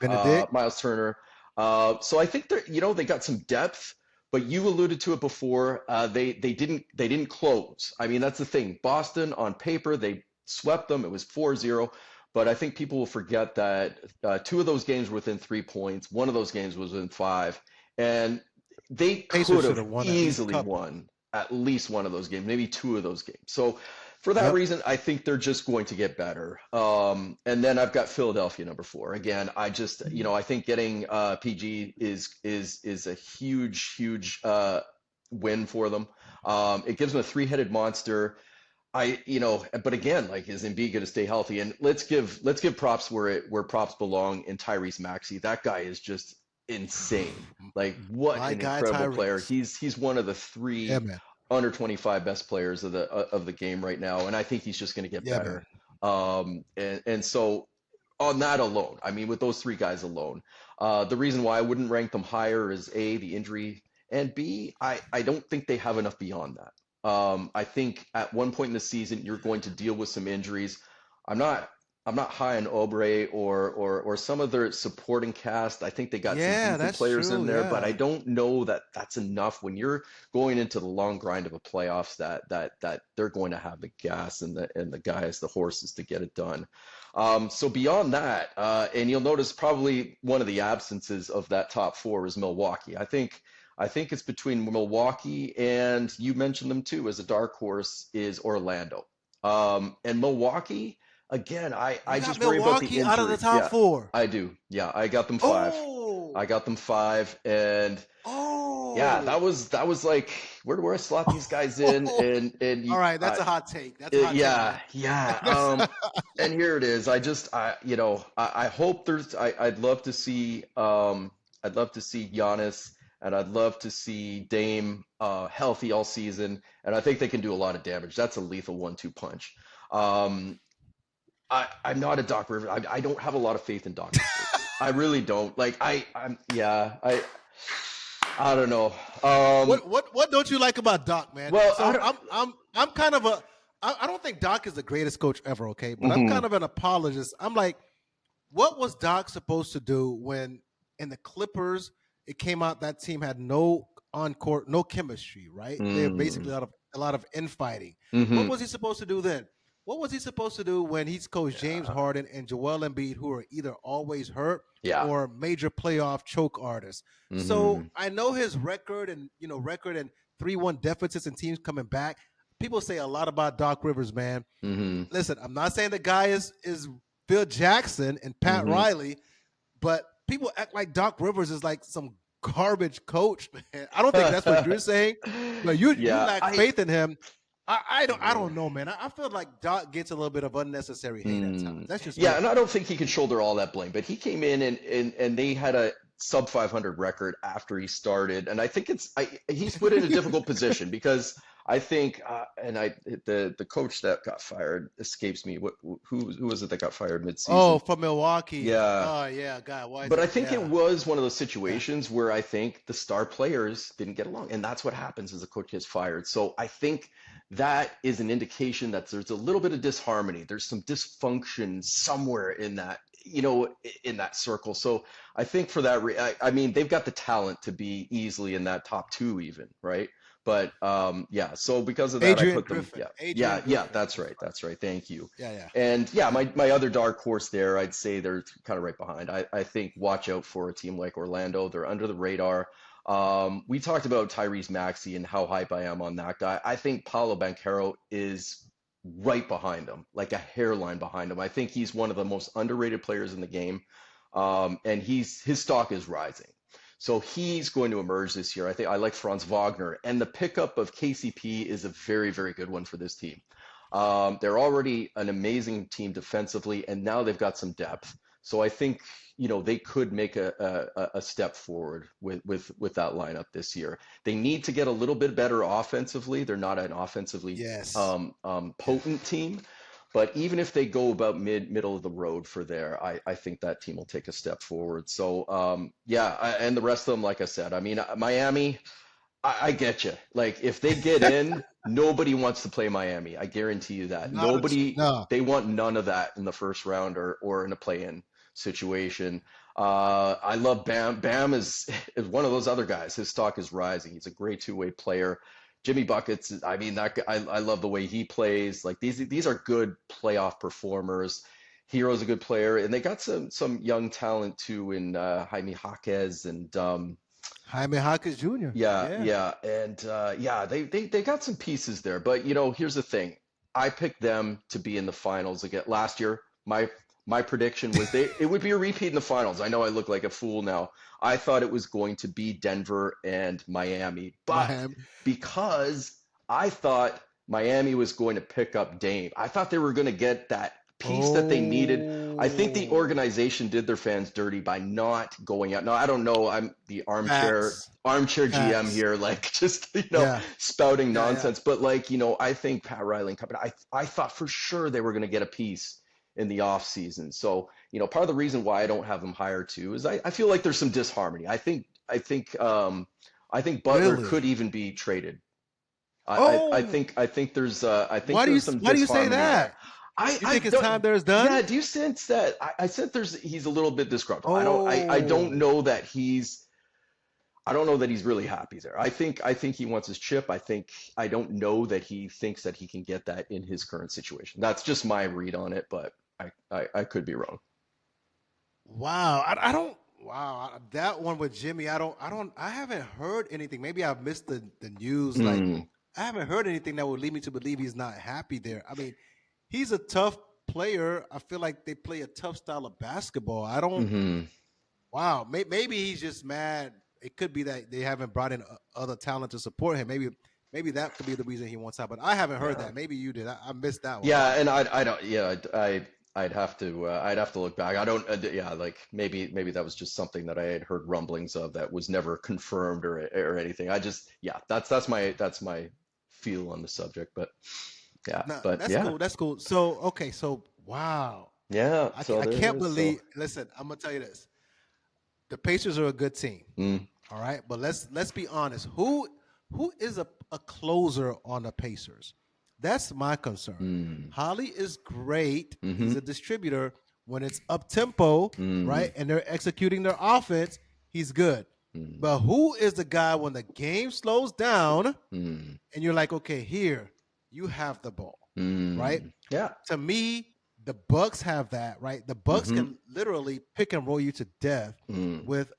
Miles Turner. So I think they got some depth. But you alluded to it before. They didn't close. I mean, that's the thing. Boston on paper, they swept them. It was 4-0. But I think people will forget that 2 of those games were within 3 points. 1 of those games was within 5. And they could have easily won at least 1 of those games, maybe 2 of those games. So for that reason, I think they're just going to get better. And then I've got Philadelphia number 4. Again, I just, I think getting PG is a huge win for them. It gives them a 3-headed monster. But again, like, is Embiid going to stay healthy? And let's give props where props belong in Tyrese Maxey. That guy is just insane. Like, what an incredible player. He's one of the 3 under 25 best players of the game right now, and I think he's just going to get better. And so on that alone, I mean, with those three guys alone, the reason why I wouldn't rank them higher is A, the injury, and B, I don't think they have enough beyond that. I think at one point in the season, you're going to deal with some injuries. I'm not I'm not high on Obre or some of their supporting cast. I think they got some Yeah, decent that's players in true. there, but I Yeah. don't know that that's enough when you're going into the long grind of a playoffs that they're going to have the gas and the guys, the horses to get it done. So beyond that, and you'll notice probably one of the absences of that top four is Milwaukee. I think it's between Milwaukee and you mentioned them too as a dark horse is Orlando. And Milwaukee, again, I You got just worry about the Milwaukee out of the injury. top Yeah, four. I do. Yeah, I got them five. I Oh, got them five, and yeah, oh. that was like where do I slot these guys in? And All you, right, that's a hot take. That's a hot take, yeah, man. yeah. And here it is. I hope I'd love to see Giannis and I'd love to see Dame healthy all season, and I think they can do a lot of damage. That's a lethal 1-2 punch. Um, I'm not a Doc Rivers. I don't have a lot of faith in Doc Rivers. I really don't. Like I don't know. What don't you like about Doc, man? Well, I So don't. I'm kind of I don't think Doc is the greatest coach ever, okay? But I'm Mhm. kind of an apologist. I'm like, what was Doc supposed to do when in the Clippers it came out that team had no on court, no chemistry, right? They're basically Mm. out of a lot of infighting. What Mhm. was he supposed to do then? What was he supposed to do when he's coached James Yeah. Harden and Joel Embiid, who are either always hurt Yeah. or major playoff choke artists? So Mhm. I know his record and 3-1 deficits and teams coming back. People say a lot about Doc Rivers, man. Mhm. Listen, I'm not saying the guy is Phil Jackson and Pat Mhm. Riley, but people act like Doc Rivers is like some garbage coach, man. I don't think that's what you're saying, but you Yeah, lack I faith in him. I yeah. don't know, man. I feel like Doc gets a little bit of unnecessary hate at times. Mm. That's just Yeah, me. and I don't think he can shoulder all that blame, but he came in and they had a sub 500 record after he started, and I think he's put in a difficult position because I think the coach that got fired escapes me. Who was it that got fired Oh, midseason? for Milwaukee. Yeah, Oh yeah, God, why is but I it? think it Yeah, was one of those yeah. situations where I think the star players didn't get along, and that's what happens as a coach gets fired. So I think that is an indication that there's a little bit of disharmony. There's some dysfunction somewhere in in that circle. So I think for that, I mean, they've got the talent to be easily in that top two, even, right? But yeah, so because of that, I Adrian put them, Griffin. yeah, Adrian yeah, yeah, Griffin. that's That's right, right. that's right. Thank you. Yeah, yeah, And yeah, yeah. my other dark horse there, I'd say they're kind of right behind. I think watch out for a team like Orlando. They're under the radar. We talked about Tyrese Maxey and how hype I am on that guy. I think Paolo Banchero is right behind him, like a hairline behind him. I think he's one of the most underrated players in the game, and his stock is rising. So he's going to emerge this year. I think I like Franz Wagner, and the pickup of KCP is a very, very good one for this team. They're already an amazing team defensively, and now they've got some depth. So I think they could make a step forward with that lineup this year. They need to get a little bit better offensively. They're not an offensively Yes. Yeah. potent team, but even if they go about middle of the road for there, I think that team will take a step forward. So yeah, and the rest of them, like I said, I mean Miami. I get you. Like if they get in, nobody wants to play Miami. I guarantee you that. Not a Nobody, no. they want none of that in the first round or in a play-in situation. I love Bam. Bam is one of those other guys. His stock is rising. He's a great two-way player. Jimmy Buckets, I mean that guy, I love the way he plays. Like these are good playoff performers. Hero's a good player, and they got some young talent too in Jaime Jaquez and Jaime Hawkins Jr. yeah, Yeah. yeah, and yeah, they got some pieces there, but here's the thing. I picked them to be in the finals again last year. My prediction was it would be a repeat in the finals. I know I look like a fool now. I thought it was going to be Denver and Miami, but Miami. because I thought Miami was going to pick up Dame, I thought they were going to get that piece that they needed. I think the organization did their fans dirty by not going out. Now, I don't know. I'm the armchair GM here, like just, spouting nonsense. But like, I think Pat Riley and company, I thought for sure they were going to get a piece in the off season. So, part of the reason why I don't have them higher too is I feel like there's some disharmony. I think Butler could even be traded. I think there's some disharmony. Why do you say that? You think his time there is done? Yeah. Do you sense that? I sense he's a little bit disgruntled. I don't know that he's really happy there. I think he wants his chip. I don't know that he thinks that he can get that in his current situation. That's just my read on it, but I could be wrong. Wow. Wow. That one with Jimmy, I haven't heard anything. Maybe I've missed the news. Like I haven't heard anything that would lead me to believe he's not happy there. I mean, he's a tough player. I feel like they play a tough style of basketball. Wow. Maybe he's just mad. It could be that they haven't brought in other talent to support him. Maybe that could be the reason he wants out. But I haven't heard that. Maybe you did. I missed that one. Yeah, and I don't. Yeah, I'd have to look back. I don't. Like maybe that was just something that I had heard rumblings of that was never confirmed or anything. That's my feel on the subject. But yeah, cool. That's cool. So wow. Yeah. I can't believe. Listen, I'm gonna tell you this. The Pacers are a good team. All right, but let's be honest. Who is a closer on the Pacers? That's my concern. Holly is great. He's a distributor. When it's up tempo, right, and they're executing their offense, he's good. But who is the guy when the game slows down and you're like, okay, here, you have the ball, right? Yeah. To me, the Bucks have that, right? The Bucks can literally pick and roll you to death with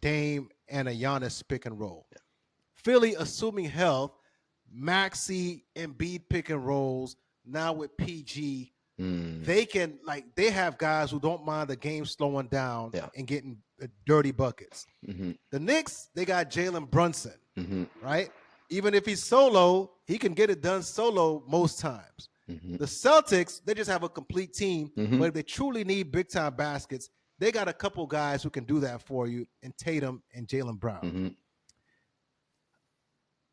Dame and a Giannis pick and roll. Yeah. Philly, assuming health, Maxey and Embiid pick and rolls. Now with PG, they have guys who don't mind the game slowing down and getting dirty buckets. The Knicks, they got Jalen Brunson, right? Even if he's solo, he can get it done solo most times. The Celtics, they just have a complete team, but if they truly need big-time baskets, they got a couple guys who can do that for you in Tatum and Jaylen Brown.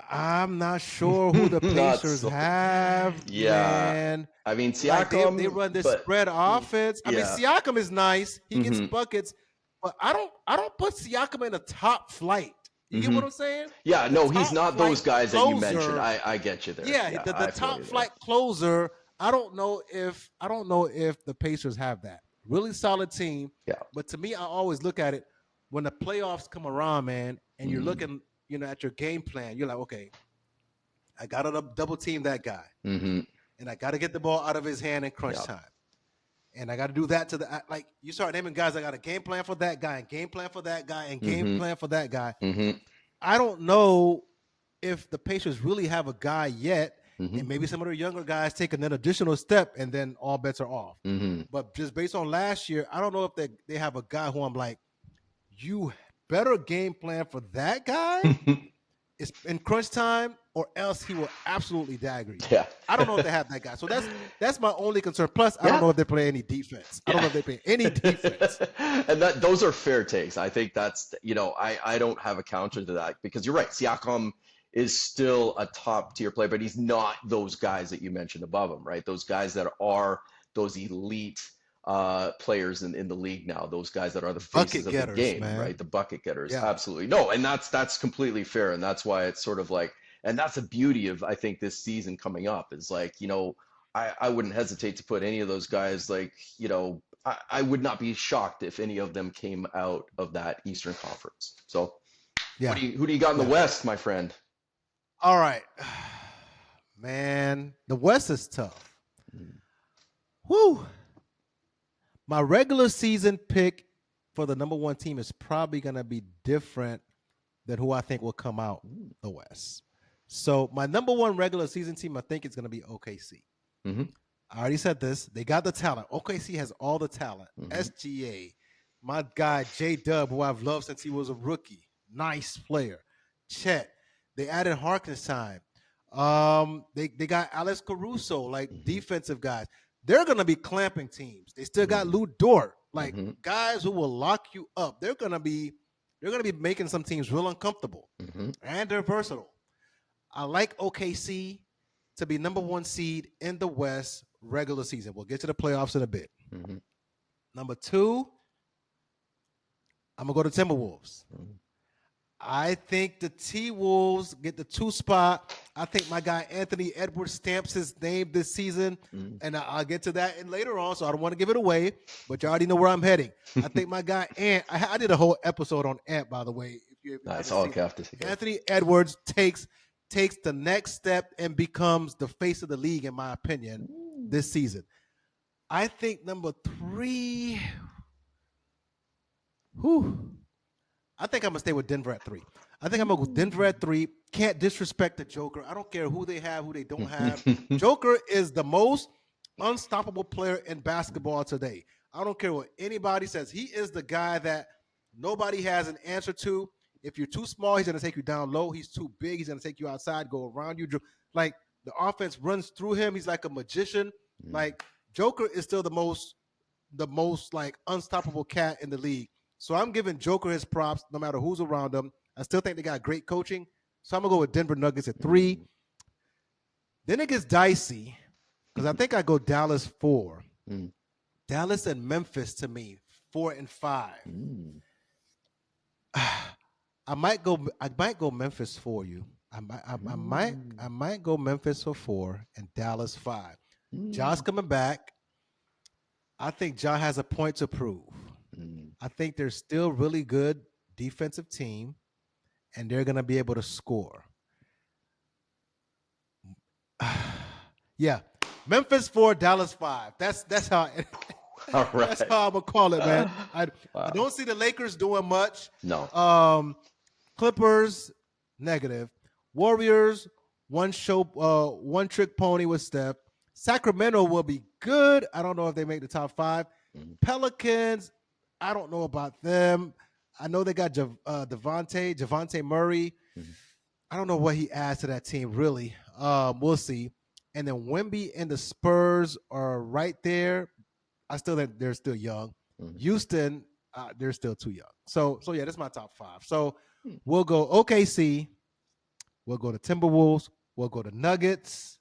I'm not sure who the Pacers have. Yeah. Man. I mean, Siakam. They run this spread offense. I mean, Siakam is nice. He gets buckets, but I don't put Siakam in the top flight. You get what I'm saying? Yeah, no, he's not those guys that you mentioned. I get you there. Yeah, the top flight closer. I don't know if the Pacers have that. Really solid team. Yeah. But to me, I always look at it when the playoffs come around, man, and you're looking, at your game plan. You're like, okay, I got to double team that guy, and I got to get the ball out of his hand in crunch time. And I got to do that to you start naming guys. I got a game plan for that guy and game plan for that guy and game plan for that guy. I don't know if the Pacers really have a guy yet, and maybe some of the younger guys take an additional step and then all bets are off. But just based on last year, I don't know if they have a guy who I'm like, you better game plan for that guy. It's in crunch time, or else he will absolutely dagger you. Yeah. I don't know if they have that guy. So that's my only concern. Plus, I don't know if they play any defense. I don't know if they play any defense. And those are fair takes. I think that's, I don't have a counter to that because you're right. Siakam is still a top tier player, but he's not those guys that you mentioned above him, right? Those guys that are those elite players in the league now, those guys that are the faces of the game, man. Right? The bucket getters. Yeah. Absolutely. No, and that's completely fair. And that's why it's sort of like, and that's the beauty of, I think, this season coming up is like, I wouldn't hesitate to put any of those guys like, I would not be shocked if any of them came out of that Eastern Conference. So who do you got in the West, my friend? All right, man, the West is tough. Woo. My regular season pick for the number one team is probably going to be different than who I think will come out the West. So my number one regular season team, I think it's going to be OKC. I already said this. They got the talent. OKC has all the talent. SGA, my guy J-Dub, who I've loved since he was a rookie. Nice player. Chet. They added Harkness time. They got Alex Caruso, like defensive guys. they're going to be clamping teams. They still got Lou Dort, like Mm-hmm. guys who will lock you up. They're going to be making some teams real uncomfortable, Mm-hmm. and they're versatile. I like OKC to be number 1 seed in the West regular season. We'll get to the playoffs in a bit. Mm-hmm. Number 2, I'm going to go to Timberwolves. Mm-hmm. I think the T-Wolves get the 2 spot. I think my guy Anthony Edwards stamps his name this season, and I'll get to that later on, so I don't want to give it away, but you already know where I'm heading. I think my guy Ant, I did a whole episode on Ant, by the way. If you Nice. I'll have to see it. Anthony Edwards takes the next step and becomes the face of the league, in my opinion, this season. I think number 3, I think I'm going to stay with Denver at 3. I think I'm going to go Denver at 3. Can't disrespect the Joker. I don't care who they have, who they don't have. Joker is the most unstoppable player in basketball today. I don't care what anybody says. He is the guy that nobody has an answer to. If you're too small, he's going to take you down low. He's too big, he's going to take you outside, go around you. Like, the offense runs through him. He's like a magician. Like, Joker is still the most like unstoppable cat in the league. So I'm giving Joker his props no matter who's around him. I still think they got great coaching. So I'm going to go with Denver Nuggets at 3. Then it gets dicey because I think I go Dallas 4. Dallas and Memphis to me, 4 and 5. I might go Memphis for you. I might go Memphis for 4 and Dallas 5. Josh coming back. I think John has a point to prove. I think they're still really good defensive team, and they're going to be able to score. Yeah, Memphis 4, Dallas 5. That's how. All right. That's how I'm gonna call it, man. I don't see the Lakers doing much. No. Clippers negative. Warriors one trick pony with Steph. Sacramento will be good. I don't know if they make the top 5. Pelicans, I don't know about them. I know they got Javante Murray. I don't know what he adds to that team, really. We'll see. And then Wemby and the Spurs are right there. I still think they're still young. Houston, they're still too young. So yeah, that's my top 5. So we'll go OKC. We'll go to Timberwolves. We'll go to Nuggets.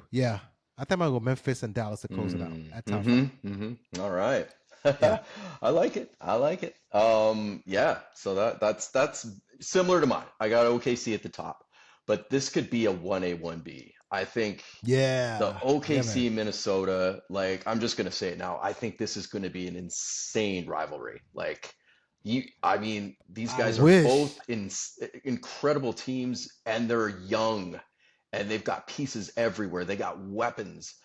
Yeah, I think I'll go Memphis and Dallas to close it out at top 5. All right. Yeah. I like it. Yeah. So that's similar to mine. I got OKC at the top, but this could be a 1A, 1B. I think the OKC Minnesota, like, I'm just gonna say it now. I think this is gonna be an insane rivalry. Like, these guys are both incredible teams, and they're young, and they've got pieces everywhere. They got weapons.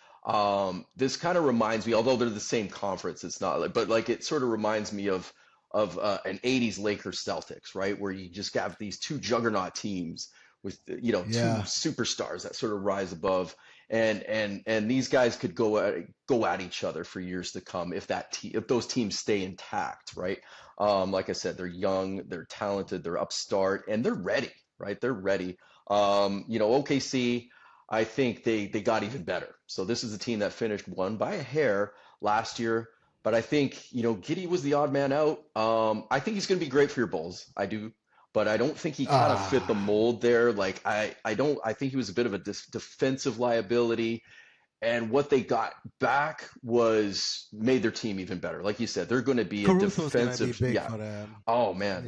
This kind of reminds me, although they're the same conference, it's not like, but like it sort of reminds me of an 80s Lakers Celtics, right? Where you just have these 2 juggernaut teams with, 2 superstars that sort of rise above, and these guys could go at each other for years to come if those teams stay intact, right? Like I said, they're young, they're talented, they're upstart, and they're ready, right? They're ready. OKC, I think they got even better. So this is a team that finished 1 by a hair last year, but I think, Giddey was the odd man out. I think he's going to be great for your Bulls. I do. But I don't think he kind of fit the mold there. Like, I think he was a bit of a defensive liability. And what they got back made their team even better. Like you said, they're going to be a defensive. Oh man,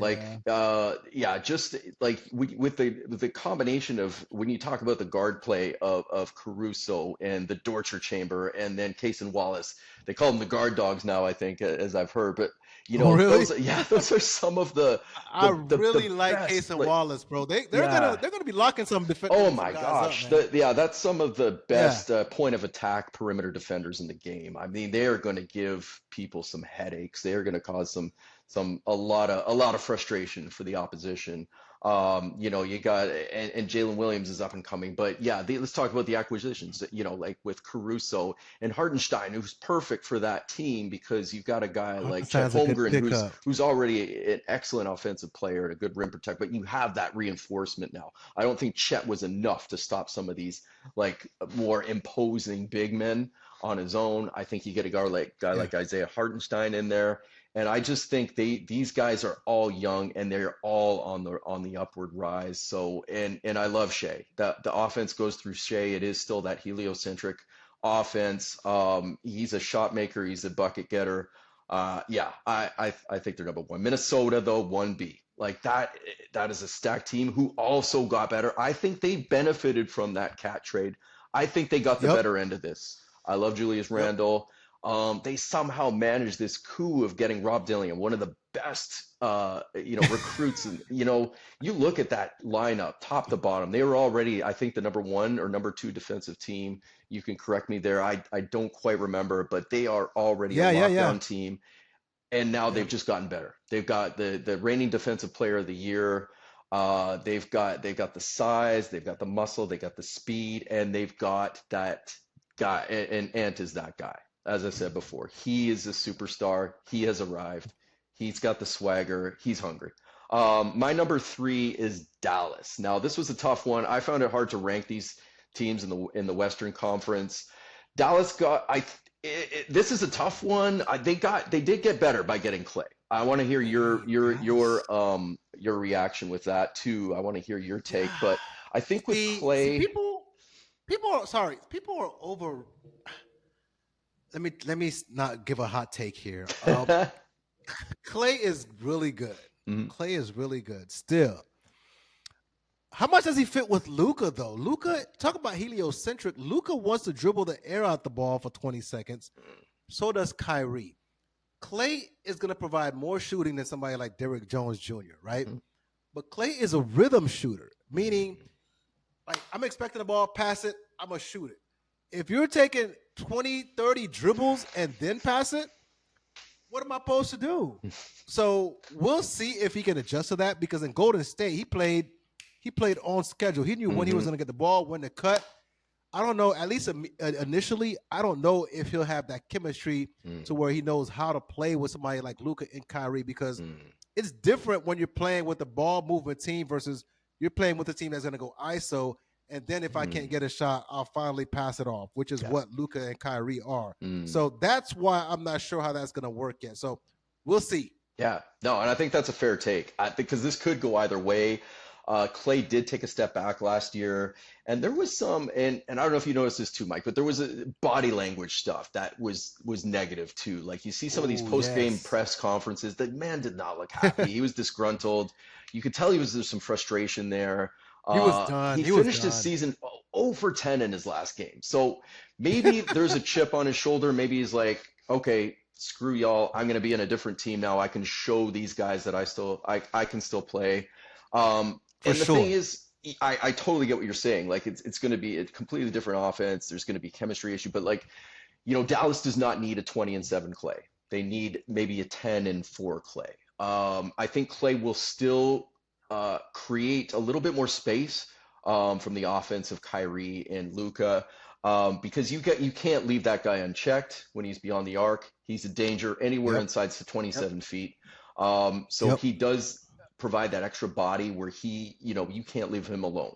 just like with the combination of when you talk about the guard play of Caruso and the Dortcher chamber, and then Case and Wallace. They call them the guard dogs now, I think, as I've heard. But really? those are some of the. I really like Case and Wallace, bro. They're gonna be locking some defenders. Oh my gosh, that's some of the best point of attack perimeter defenders in the game. I mean, they are going to give people some headaches. They are going to cause a lot of frustration for the opposition. You got and Jalen Williams is up and coming. But yeah, let's talk about the acquisitions. Like with Caruso and Hartenstein, who's perfect for that team because you've got a guy like Chet Hartenstein's a good Holmgren, pickup. who's already an excellent offensive player and a good rim protector. But you have that reinforcement now. I don't think Chet was enough to stop some of these like more imposing big men on his own. I think you get a guy like Isaiah Hartenstein in there. And I just think these guys are all young and they're all on the upward rise. So and I love Shea. The offense goes through Shea. It is still that heliocentric offense. He's a shot maker. He's a bucket getter. I think they're number one. Minnesota though 1B. Like that is a stacked team who also got better. I think they benefited from that cat trade. I think they got the better end of this. I love Julius Randle. They somehow managed this coup of getting Rob Dillingham, one of the best, recruits. And, you look at that lineup, top to bottom, they were already, I think, the number 1 or number 2 defensive team. You can correct me there. I don't quite remember, but they are already a lockdown team. And now they've just gotten better. They've got the reigning defensive player of the year. They've got the size, they've got the muscle, they got the speed, and they've got that guy. And Ant is that guy. As I said before, he is a superstar. He has arrived. He's got the swagger. He's hungry. My number 3 is Dallas. Now, this was a tough one. I found it hard to rank these teams in the Western Conference. Dallas this is a tough one. They did get better by getting Clay. I want to hear your reaction with that too. I want to hear your take, but I think with Clay, people are over. Let me not give a hot take here. Clay is really good. Mhm. Clay is really good still. How much does he fit with Luka though? Luka, talk about heliocentric. Luka wants to dribble the air out the ball for 20 seconds. So does Kyrie. Clay is going to provide more shooting than somebody like Derrick Jones Jr., right? Mhm. But Clay is a rhythm shooter, meaning like I'm expecting the ball, pass it, I'm going to shoot it. If you're taking 20, 30 dribbles and then pass it, what am I supposed to do? So we'll see if he can adjust to that because in Golden State, he played on schedule. He knew when he was going to get the ball, when to cut. I don't know, at least initially, I don't know if he'll have that chemistry to where he knows how to play with somebody like Luka and Kyrie because it's different when you're playing with the ball movement team versus you're playing with a team that's going to go ISO. And then if I can't get a shot, I'll finally pass it off, which is what Luka and Kyrie are. So that's why I'm not sure how that's going to work yet. So we'll see. Yeah, no, and I think that's a fair take because this could go either way. Clay did take a step back last year, and there was some, and I don't know if you noticed this too, Mike, but there was a body language stuff that was negative too. Like you see some of these post-game press conferences, the man did not look happy. He was disgruntled. You could tell there's some frustration there. He was done. He finished his season 0 for 10 in his last game. So maybe there's a chip on his shoulder. Maybe he's like, okay, screw y'all. I'm going to be in a different team now. I can show these guys that I can still play. And the thing is, I totally get what you're saying. Like it's going to be a completely different offense. There's going to be a chemistry issue, but like, Dallas does not need a 20-7 Clay. They need maybe a 10-4 Clay. I think Clay will still create a little bit more space from the offense of Kyrie and Luka because you can't leave that guy unchecked when he's beyond the arc. He's a danger anywhere inside 27 feet. So he does provide that extra body where you can't leave him alone.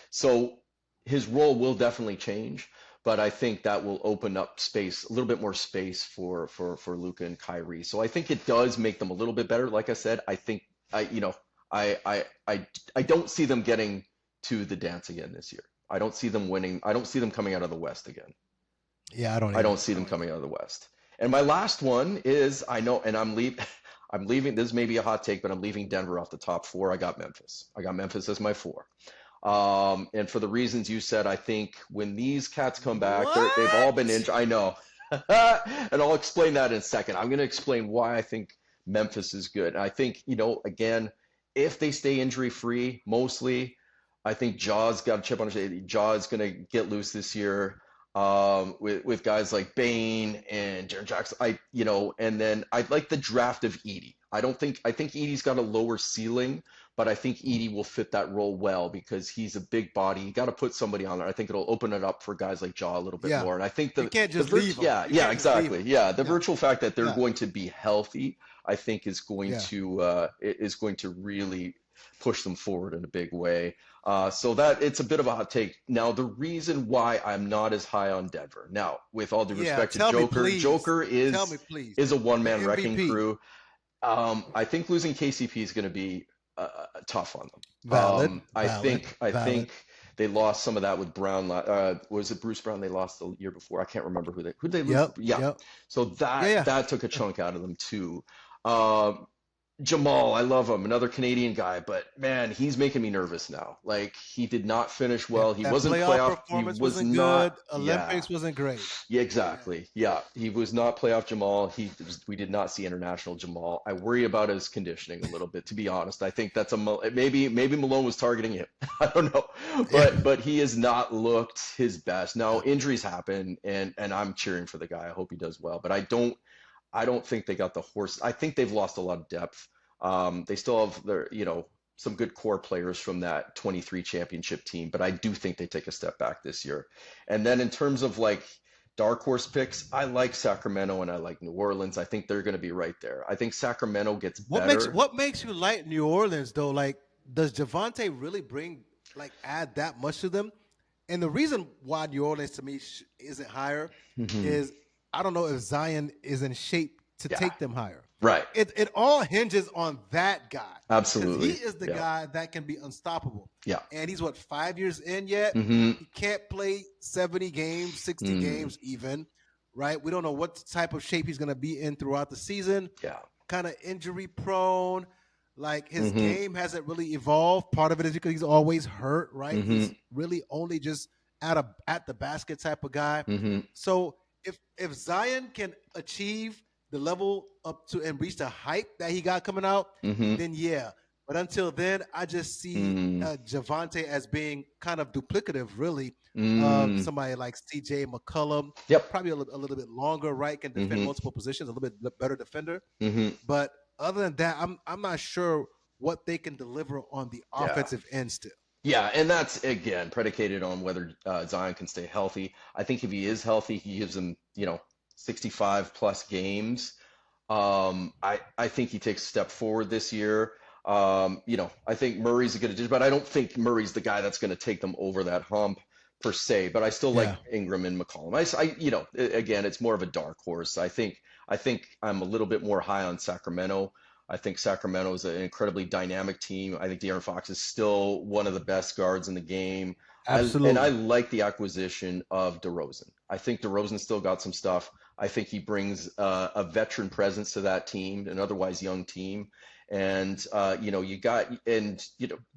So his role will definitely change, but I think that will open up space, a little bit more space for Luka and Kyrie. So I think it does make them a little bit better. Like I said, I think I don't see them getting to the dance again this year. I don't see them winning. I don't see them coming out of the West again. Yeah, I don't see them coming out of the West. And my last one is I'm leaving. This may be a hot take, but I'm leaving Denver off the top 4. I got Memphis as my 4. And for the reasons you said, I think when these cats come back, they've all been injured. I know. And I'll explain that in a second. I'm going to explain why I think Memphis is good. And I think, again, if they stay injury free, mostly, I think Jaw's got a chip on his shoulder. Jaw's going to get loose this year. with guys like Bain and Jaren Jackson. And then I like the draft of Edey. I think Edey's got a lower ceiling, but I think Edey will fit that role well because he's a big body. You got to put somebody on there. I think it'll open it up for guys like Ja a little bit more. And I think you can't just leave them. Yeah, exactly. Yeah, the virtual fact that they're going to be healthy, I think is going to really push them forward in a big way. So that it's a bit of a hot take. Now, the reason why I'm not as high on Denver, now, with all due respect to Joker, Joker is a one-man wrecking crew. I think losing KCP is going to be tough on them. Valid. I think they lost some of that with Brown. Was it Bruce Brown they lost the year before? I can't remember who they lose. Yep. So that took a chunk out of them too. Jamal, I love him, another Canadian guy, but man, he's making me nervous now. Like he did not finish well. He wasn't playoff. He wasn't good. Olympics wasn't great. Yeah, exactly. Yeah, he was not playoff Jamal. We did not see international Jamal. I worry about his conditioning a little bit, to be honest. I think that's maybe Malone was targeting him. I don't know, but he has not looked his best. Now injuries happen, and I'm cheering for the guy. I hope he does well, but I don't think they got the horse. I think they've lost a lot of depth. They still have some good core players from that 23 championship team, but I do think they take a step back this year. And then in terms of like dark horse picks, I like Sacramento and I like New Orleans. I think they're going to be right there. I think Sacramento gets better. What makes you like New Orleans though? Like, does Javonte really add that much to them? And the reason why New Orleans to me isn't higher is I don't know if Zion is in shape to take them higher. Right. It all hinges on that guy. Absolutely. He is the guy that can be unstoppable. Yeah. And he's 5 years in yet? Mm-hmm. He can't play 70 games, 60 games even, right? We don't know what type of shape he's going to be in throughout the season. Yeah. Kind of injury prone. Like his game hasn't really evolved. Part of it is because he's always hurt, right? He's really only just at the basket type of guy. So if Zion can achieve the level up to and reach the hype that he got coming out, then yeah. But until then, I just see Javonte as being kind of duplicative, really. Somebody like CJ McCollum, probably a little bit longer, right? Can defend multiple positions, a little bit better defender. But other than that, I'm not sure what they can deliver on the offensive end still. Yeah, and that's, again, predicated on whether Zion can stay healthy. I think if he is healthy, he gives them, 65-plus games. I think he takes a step forward this year. I think Murray's a good addition, but I don't think Murray's the guy that's going to take them over that hump per se. But I still like Ingram and McCollum. Again, it's more of a dark horse. I think I'm a little bit more high on Sacramento. I think Sacramento is an incredibly dynamic team. I think De'Aaron Fox is still one of the best guards in the game. Absolutely. And I like the acquisition of DeRozan. I think DeRozan still got some stuff. I think he brings a veteran presence to that team, an otherwise young team. And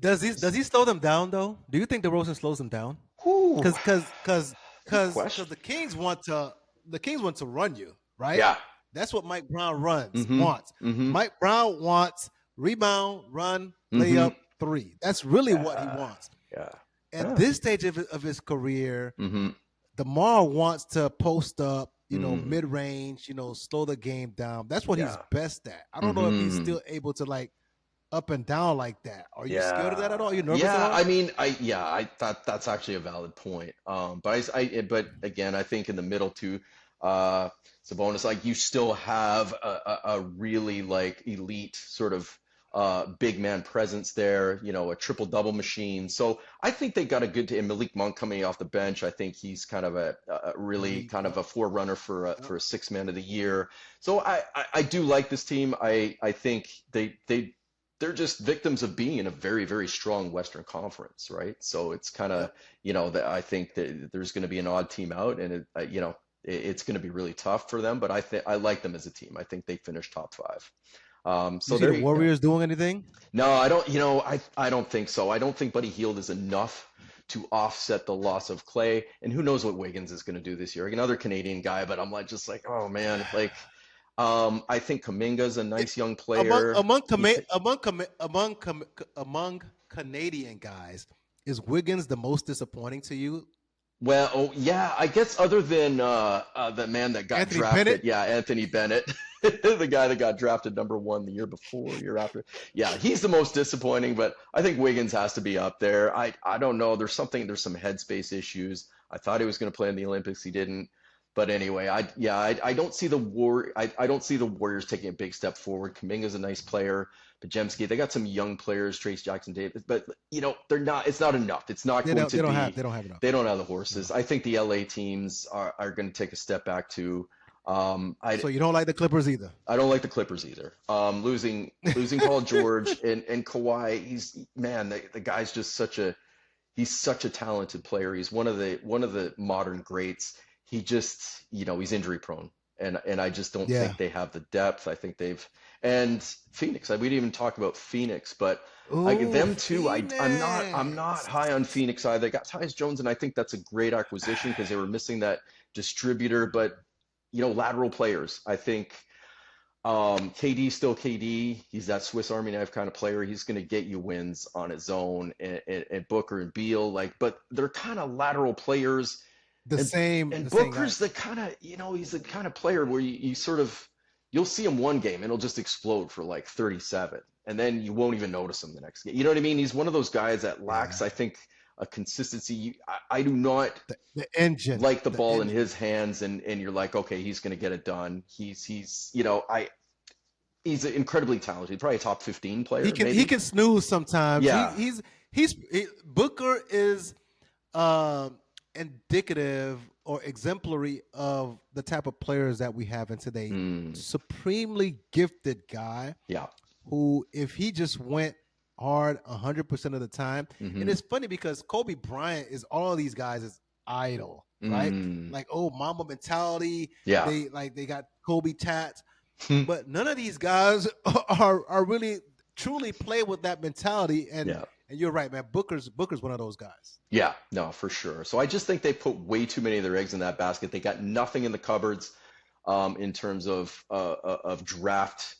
does he slow them down though? Do you think DeRozan slows them down? Because the Kings want to run you, right? Yeah. That's what Mike Brown wants. Mike Brown wants rebound, run, lay up, three. That's really what he wants. Yeah. At this stage of his career, DeMar wants to post up, mid-range, slow the game down. That's what he's best at. I don't know if he's still able to up and down like that. Are you scared of that at all? Are you nervous at all? I mean, I thought that's actually a valid point. But again, I think in the middle too, Sabonis, you still have a really elite sort of big man presence there, a triple double machine. So I think they got a good and Malik Monk coming off the bench. I think he's kind of a really kind of a forerunner for a six man of the year. So I do like this team. I think they're just victims of being in a very, very strong Western Conference, right? So it's kind of, I think that there's going to be an odd team out, and it's going to be really tough for them. But I like them as a team. I think they finish top five. So the Warriors doing anything? No, I don't. I don't think so. I don't think Buddy Hield is enough to offset the loss of Clay. And who knows what Wiggins is going to do this year? Another Canadian guy, but I'm oh man, I think Kuminga's a nice young player. Among Canadian guys, is Wiggins the most disappointing to you? Well, oh, yeah, I guess other than the man that got Anthony drafted, Bennett. yeah, Anthony Bennett, the guy that got drafted #1 the year before, year after. Yeah, he's the most disappointing, but I think Wiggins has to be up there. I don't know. There's some headspace issues. I thought he was going to play in the Olympics. He didn't. But anyway, I don't see I don't see the Warriors taking a big step forward. Kuminga's a nice player. Pajemski, they got some young players, Trace Jackson Davis, but they're not. It's not enough. It's not going to be. They don't have enough. They don't have the horses. No. I think the LA teams are going to take a step back too. So you don't like the Clippers either? I don't like the Clippers either. Losing Paul George and Kawhi, the guy's just he's such a talented player. He's one of the modern greats. He just, he's injury prone. And I just don't think they have the depth. I think and Phoenix. We didn't even talk about Phoenix, but them too. I'm not high on Phoenix either. They got Tyus Jones, and I think that's a great acquisition because they were missing that distributor. But lateral players. I think KD's still KD. He's that Swiss Army knife kind of player. He's going to get you wins on his own. And Booker and Beal, but they're kind of lateral players. And Booker's the kind of, he's the kind of player where you sort of, you'll see him one game and he'll just explode for 37, and then you won't even notice him the next game. You know what I mean? He's one of those guys that lacks, I think, a consistency. I do not the engine like the ball in his hands, and you're like, okay, he's going to get it done. He's incredibly talented. Probably a top 15 player. He can snooze sometimes. Yeah. Booker is indicative or exemplary of the type of players that we have in today. Supremely gifted guy. Yeah. Who, if he just went hard 100% of the time, and it's funny because Kobe Bryant is all of these guys' idol, right? Mamba mentality. Yeah. They got Kobe tats, but none of these guys are really truly play with that mentality. And you're right, man. Booker's one of those guys. Yeah, no, for sure. So I just think they put way too many of their eggs in that basket. They got nothing in the cupboards in terms of draft,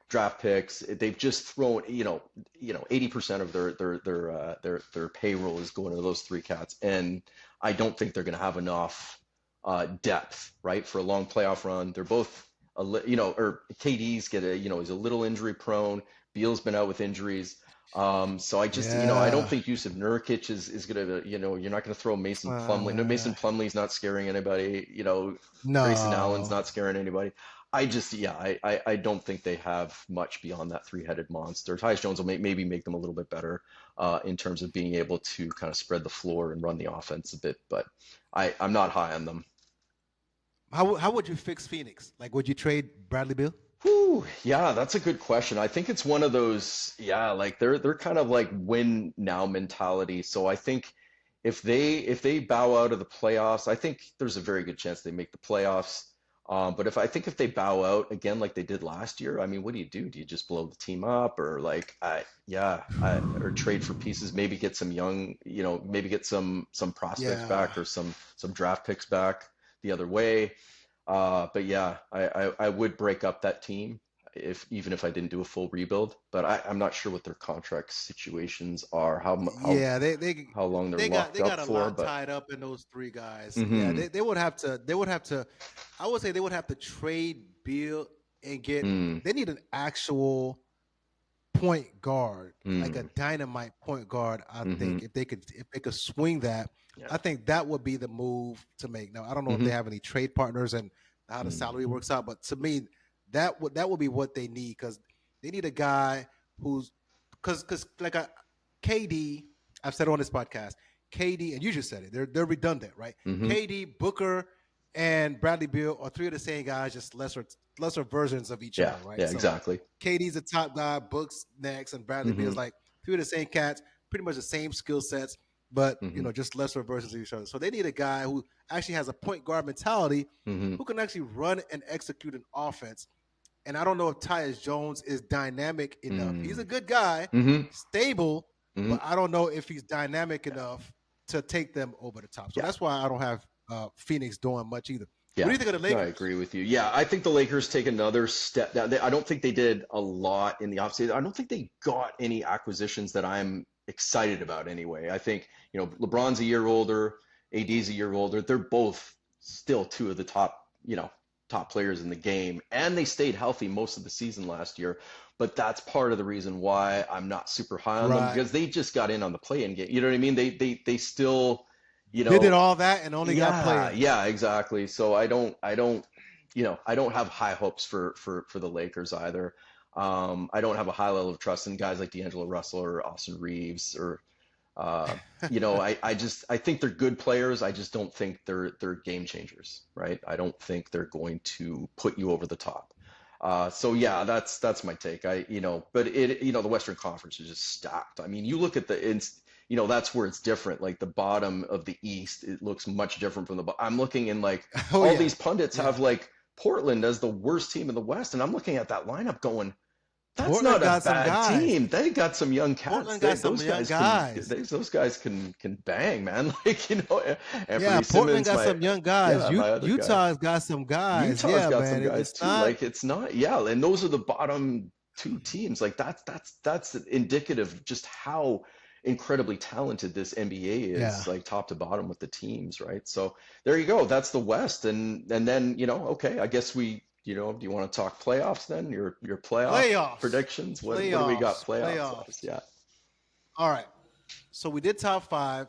draft picks. They've just thrown, 80% of their payroll is going to those three cats, and I don't think they're going to have enough depth, right, for a long playoff run. They're both, or KD's he's a little injury prone. Beal's been out with injuries. So I just, I don't think Yusuf Nurkic is going to, you're not going to throw Mason Plumlee. No, Mason Plumlee's not scaring anybody. No. Grayson Allen's not scaring anybody. I just, I don't think they have much beyond that three-headed monster. Tyus Jones will maybe make them a little bit better in terms of being able to kind of spread the floor and run the offense a bit, but I'm not high on them. How would you fix Phoenix? Would you trade Bradley Beal? Whew, yeah, that's a good question. I think it's one of those, they're kind of win now mentality. So I think if they bow out of the playoffs, I think there's a very good chance they make the playoffs. But if they bow out again like they did last year, I mean, what do? Do you just blow the team up, or or trade for pieces? Maybe get some young, maybe get some prospects back, or some draft picks back the other way. But yeah, I would break up that team even if I didn't do a full rebuild. But I'm not sure what their contract situations are. How long they're locked up for. They got a lot tied up in those three guys. Yeah, they would have to. I would say they would have to trade Beal and get. They need an actual point guard, like a dynamite point guard. I think if they could swing that. Yeah. I think that would be the move to make. Now, I don't know if they have any trade partners and how the salary works out, but to me, that would be what they need, because they need a guy who's because KD. I've said it on this podcast, KD, and you just said it. They're redundant, right? KD, Booker, and Bradley Beal are three of the same guys, just lesser versions of each other, right? Yeah, so exactly. KD's the top guy, Book's next, and Bradley Beal's three of the same cats, pretty much the same skill sets. But, just lesser versions of each other. So they need a guy who actually has a point guard mentality, who can actually run and execute an offense. And I don't know if Tyus Jones is dynamic enough. He's a good guy, stable, but I don't know if he's dynamic enough to take them over the top. So that's why I don't have Phoenix doing much either. Yeah. What do you think of the Lakers? No, I agree with you. Yeah, I think the Lakers take another step down. I don't think they did a lot in the offseason. I don't think they got any acquisitions that I'm excited about anyway. I think, LeBron's a year older, AD's a year older. They're both still two of the top players in the game, and they stayed healthy most of the season last year. But that's part of the reason why I'm not super high on them, because they just got in on the play-in game. You know what I mean? They still, they did all that and only got played. Yeah, exactly. So I don't have high hopes for the Lakers either. I don't have a high level of trust in guys like D'Angelo Russell or Austin Reeves or I think they're good players. I just don't think they're game changers, right? I don't think they're going to put you over the top. So yeah, that's my take. But the Western Conference is just stacked. I mean, you look at that's where it's different. Like the bottom of the East, it looks much different from I'm looking in these pundits have like Portland as the worst team in the West, and I'm looking at that lineup going, that's Portland not a bad team. They got some young cats. Portland got some young guys. Those guys can bang, man. Anthony Portland got some young guys. Utah's got some guys. Utah's got some guys too. It's not. Yeah, and those are the bottom two teams. Like that's indicative of just how incredibly talented this NBA is, like top to bottom with the teams, right? So there you go. That's the West, and then okay, I guess we. Do you want to talk playoffs then? Your playoff predictions? What do we got? Playoffs. Yeah. All right. So we did top 5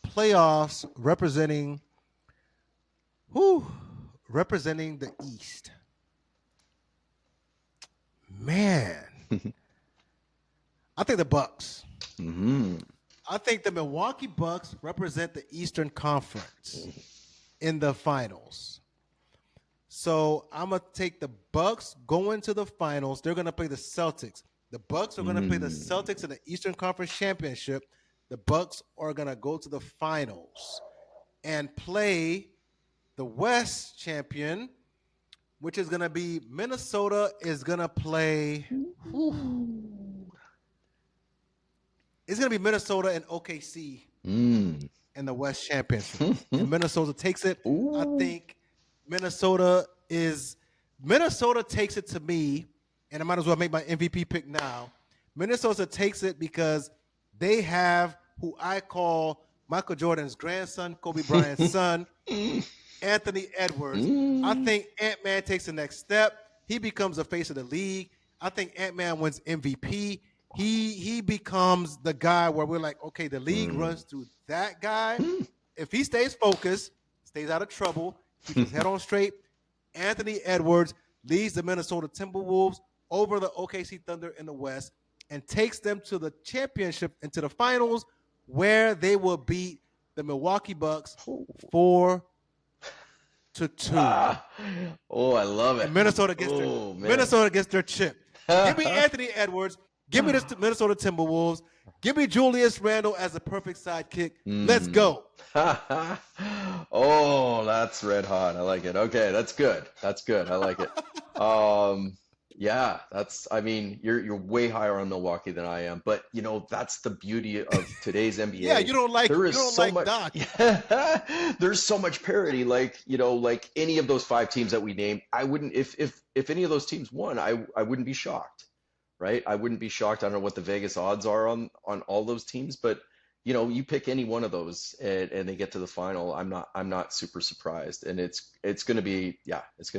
playoffs representing the East. Man, I think the Bucks. Mm-hmm. I think the Milwaukee Bucks represent the Eastern Conference in the finals. So I'm going to take the Bucks going to the finals. They're going to play the Celtics. The Bucks are going to play the Celtics in the Eastern Conference Championship. The Bucks are going to go to the finals and play the West champion, which is going to be Minnesota is going to play. It's going to be Minnesota and OKC in the West Championship. And Minnesota takes it. I think Minnesota takes it to me, and I might as well make my MVP pick now. Minnesota takes it because they have who I call Michael Jordan's grandson, Kobe Bryant's son, Anthony Edwards. I think Ant-Man takes the next step. He becomes the face of the league. I think Ant-Man wins MVP. He becomes the guy where we're like, okay, the league runs through that guy. If he stays focused, stays out of trouble, keeps his head on straight, Anthony Edwards leads the Minnesota Timberwolves over the OKC Thunder in the West and takes them to the championship and to the finals, where they will beat the Milwaukee Bucks 4-2. I love it. And Minnesota gets their chip. Give me Anthony Edwards. Give me the Minnesota Timberwolves. Give me Julius Randle as a perfect sidekick. Let's go. Oh, that's red hot. I like it. Okay, that's good. I like it. Yeah, you're way higher on Milwaukee than I am, but that's the beauty of today's NBA. Yeah, you don't like Doc. Yeah, there's so much parity. Like any of those 5 teams that we named, I wouldn't if any of those teams won, I wouldn't be shocked. Right? I wouldn't be shocked. I don't know what the Vegas odds are on all those teams, but you pick any one of those and they get to the final, I'm not super surprised. And it's going to be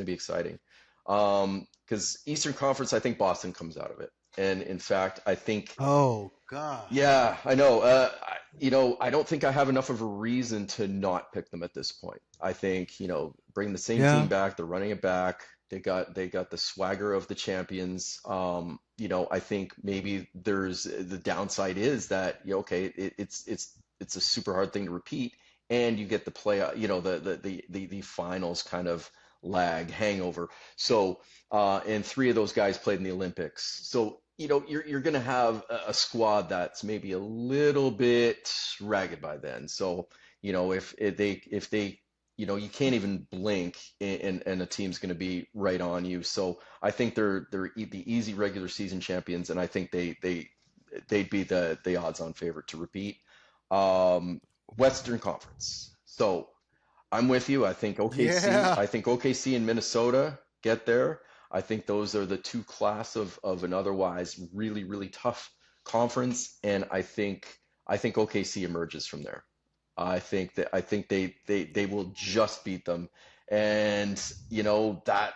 exciting. Cuz Eastern Conference, I think Boston comes out of it. And in fact, I think Oh God. Yeah, I know. I don't think I have enough of a reason to not pick them at this point. I think, bring the same team back, they're running it back. They got the swagger of the champions. I think maybe there's the downside is that it's a super hard thing to repeat, and you get the play, the finals kind of lag hangover. So and 3 of those guys played in the Olympics. So you're going to have a squad that's maybe a little bit ragged by then. So if they you can't even blink and a team's going to be right on you. So I think they're the easy regular season champions, and I think they'd be the odds-on favorite to repeat. Western Conference. So I'm with you. I think OKC. Yeah. I think OKC and Minnesota get there. I think those are the 2 class of an otherwise really, really tough conference, and I think I think OKC emerges from there. I think they will just beat them. And that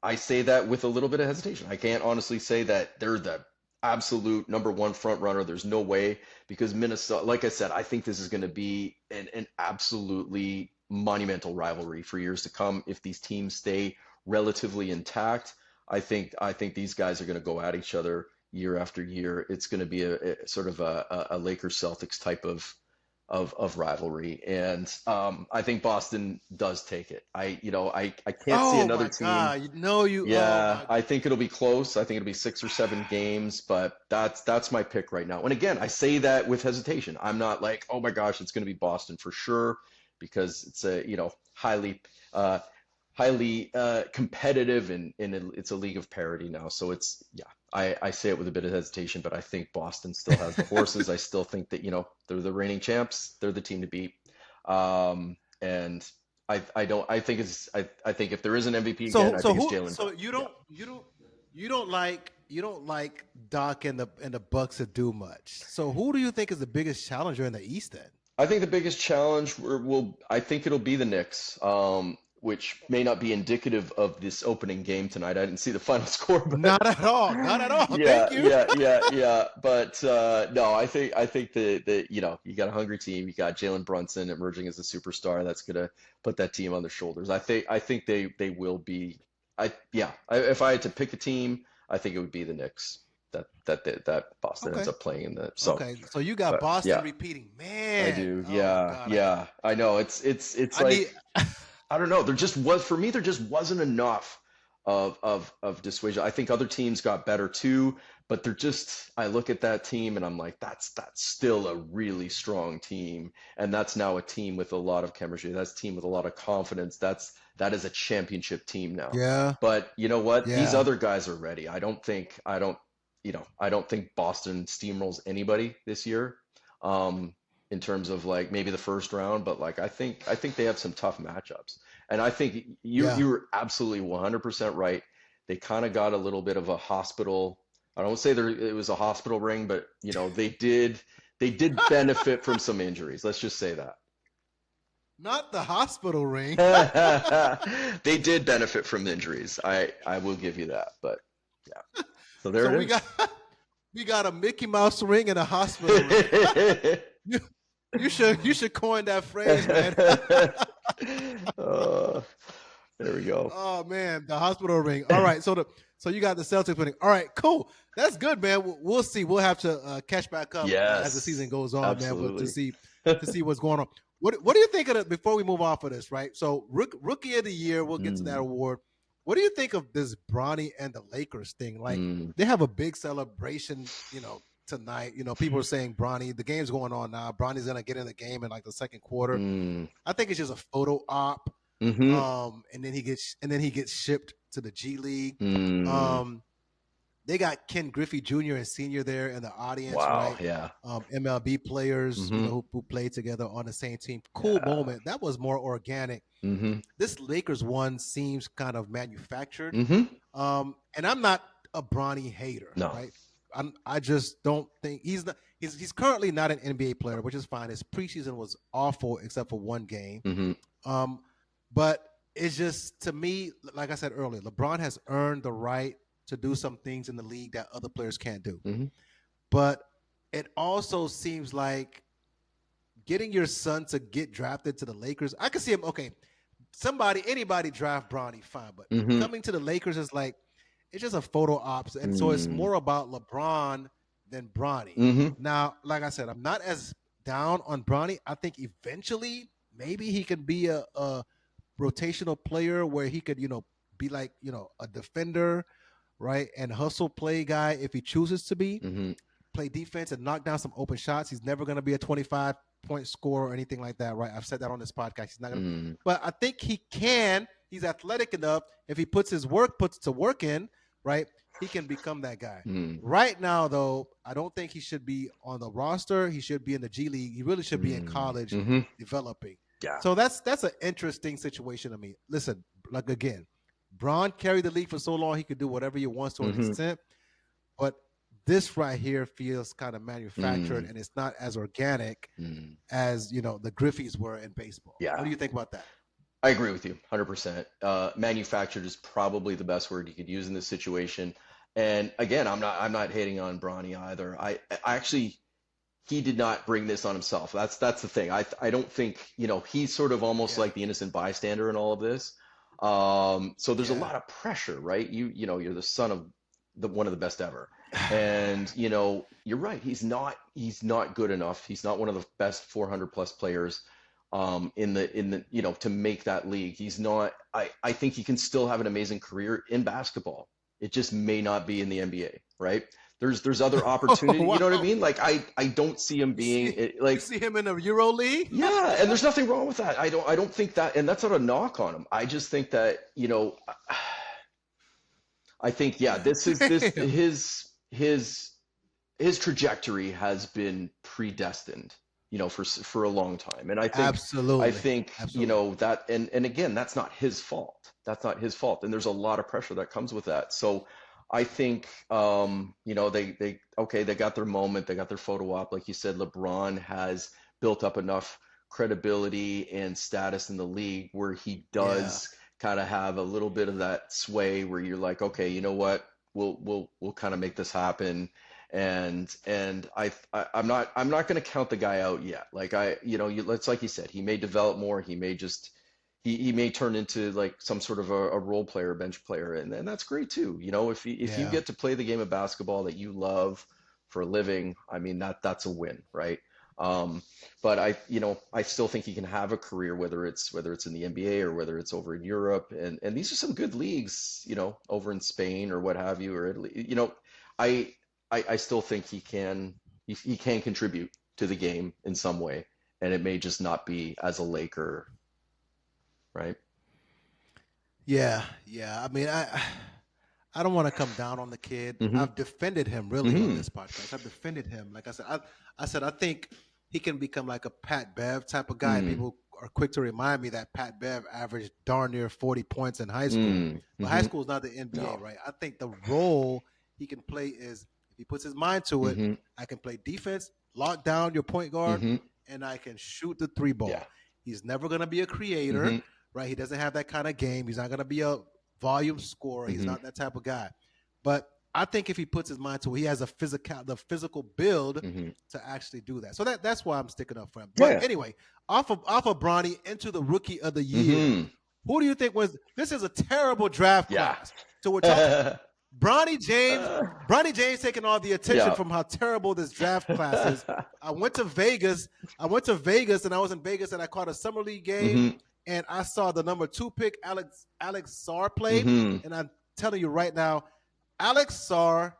I say that with a little bit of hesitation. I can't honestly say that they're the absolute number one front runner. There's no way, because Minnesota, like I said, I think this is going to be an absolutely monumental rivalry for years to come if these teams stay relatively intact. I think these guys are going to go at each other year after year. It's going to be a sort of a Lakers Celtics type of rivalry, and I think Boston does take it. I can't see another team. God, oh Yeah, I think it'll be close. I think it'll be 6 or 7 games, but that's my pick right now. And again, I say that with hesitation. I'm not like, oh my gosh, it's going to be Boston for sure, because it's a highly competitive, and it's a league of parity now. So it's, yeah, I say it with a bit of hesitation, but I think Boston still has the horses. I still think that, they're the reigning champs. They're the team to beat. And I think if there is an MVP again, I think it's Jalen. So you don't like Doc and the Bucks to do much. So who do you think is the biggest challenger in the East then? I think the biggest challenge I think it'll be the Knicks, which may not be indicative of this opening game tonight. I didn't see the final score, but not at all. Yeah, Thank you. yeah. But no, I think that you got a hungry team. You got Jalen Brunson emerging as a superstar. That's gonna put that team on their shoulders. I think they will be. If I had to pick a team, I think it would be the Knicks. That Boston ends up playing in the. So okay, so you got Boston repeating, man. I do. Yeah. I know. It's like. I don't know. There just wasn't enough of dissuasion. I think other teams got better too, but I look at that team and I'm like, that's still a really strong team. And that's now a team with a lot of chemistry. That's a team with a lot of confidence. That is a championship team now. Yeah. But you know what? Yeah. These other guys are ready. I don't think Boston steamrolls anybody this year. In terms of like maybe the first round, but like I think they have some tough matchups. And I think you were absolutely 100% right. They kind of got a little bit of a hospital. I don't say it was a hospital ring, but they did benefit from some injuries. Let's just say that. Not the hospital ring. They did benefit from injuries. I will give you that. But yeah. So there it is. We got a Mickey Mouse ring and a hospital ring. You should coin that phrase, man. There we go. Oh man, the hospital ring. All right, so you got the Celtics winning. All right, cool. That's good, man. We'll see. We'll have to catch back up as the season goes on, man, to see what's going on. What do you think of it before we move off of this? Right. So rookie of the year, we'll get to that award. What do you think of this Bronny and the Lakers thing? Like they have a big celebration, tonight. People are saying Bronny, the game's going on now. Bronny's gonna get in the game in like the second quarter. I think it's just a photo op. And then he gets shipped to the G League. They got Ken Griffey Jr. and Sr. there in the audience. Wow, right? Yeah. MLB players who played together on the same team. Cool moment. That was more organic. This Lakers one seems kind of manufactured. And I'm not a Bronny hater. No. Right? I just don't think he's currently not an NBA player, which is fine. His preseason was awful except for one game. But it's just, to me, like I said earlier, LeBron has earned the right to do some things in the league that other players can't do. But it also seems like getting your son to get drafted to the Lakers, I can see him, okay, anybody draft Bronny, fine. But coming to the Lakers is like, it's just a photo ops. And so it's more about LeBron than Bronny. Now, like I said, I'm not as down on Bronny. I think eventually maybe he could be a rotational player where he could, be like, a defender, right? And hustle play guy if he chooses to be. Play defense and knock down some open shots. He's never going to be a 25-point scorer or anything like that, right? I've said that on this podcast. He's not going to. But I think he can. He's athletic enough. If he puts to work in, right, he can become that guy. Right now, though, I don't think he should be on the roster. He should be in the G League. He really should be in college developing. Yeah. So that's an interesting situation to me. Listen, like again, Bron carried the league for so long he could do whatever he wants to an extent. But this right here feels kind of manufactured, Mm, and it's not as organic mm. as the Griffies were in baseball. What Yeah, do you think about that? I agree with you 100%. Manufactured is probably the best word you could use in this situation. And again, I'm not hating on Bronny either. I actually he did not bring this on himself. That's the thing. I don't think, he's sort of almost Yeah, like the innocent bystander in all of this. So there's a yeah. lot of pressure, right? You're the son of one of the best ever. And you're right. He's not good enough. He's not one of the best 400 plus players in the to make that league. He's not. I think he can still have an amazing career in basketball. It just may not be in the NBA, right? There's other Oh, opportunity. You know what I wow. mean? Like I don't see him You being see, you like see him in the Euro League? yeah, and there's nothing wrong with that. I don't think that, and that's not a knock on him. I just think that I think yeah, this is this Damn. his trajectory has been predestined, for a long time. And Absolutely. I think, Absolutely. that, and again, that's not his fault. That's not his fault. And there's a lot of pressure that comes with that. So I think, okay, they got their moment, they got their photo op. Like you said, LeBron has built up enough credibility and status in the league where he Yeah. does kind of have a little bit of that sway where you're like, okay, you know what? We'll kind of make this happen. And I'm not going to count the guy out yet. Like it's like you said, he may develop more. He may just he may turn into like some sort of a role player, bench player, and that's great too. If you Yeah. get to play the game of basketball that you love for a living, I mean that's a win, right? Um, but I still think he can have a career, whether it's in the NBA or whether it's over in Europe, and these are some good leagues, over in Spain or what have you, or Italy. I I still think he can contribute to the game in some way, and it may just not be as a Laker, right? Yeah. Yeah. I mean, I don't want to come down on the kid. Mm-hmm. I've defended him really on Mm-hmm. this podcast. I've defended him. Like I said, I said I think he can become like a Pat Bev type of guy. Mm-hmm. People are quick to remind me that Pat Bev averaged darn near 40 points in high school. But high Mm-hmm. school is not the NBA, No. right? I think the role he can play is if he puts his mind to it, Mm-hmm. I can play defense, lock down your point guard, Mm-hmm. and I can shoot the three Yeah. ball. He's never going to be a creator, Mm-hmm. right? He doesn't have that kind of game. He's not going to be a volume scorer. He's Mm-hmm. not that type of guy. But I think if he puts his mind to it, he has the physical build Mm-hmm. to actually do that. So that's why I'm sticking up for him. But Yeah. anyway, off of Bronny into the rookie of the year. Mm-hmm. Who do you think was this is a terrible draft Yeah. class. So we're talking Bronny James. Uh, Bronny James taking all the attention yeah. from how terrible this draft class is. I went to Vegas, and I was in Vegas, and I caught a summer league game, Mm-hmm. and I saw the number 2 pick, Alex Sarr play, Mm-hmm. and I'm telling you right now, Alex Sarr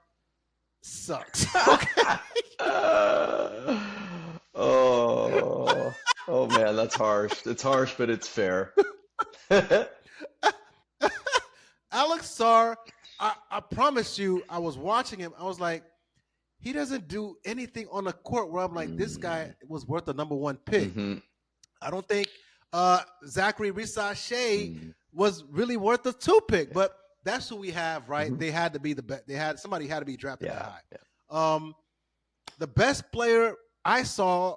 sucks. Okay. Oh man, that's harsh. It's harsh, but it's fair. Alex Sarr, I promise you, I was watching him. I was like, he doesn't do anything on the court where I'm like, this guy was worth the number 1 pick. Mm-hmm. I don't think Zachary Risachet Mm-hmm. was really worth the 2 pick, but that's who we have, right? Mm-hmm. They had to be the best. Somebody had to be drafted that Yeah. high. Yeah. The best player I saw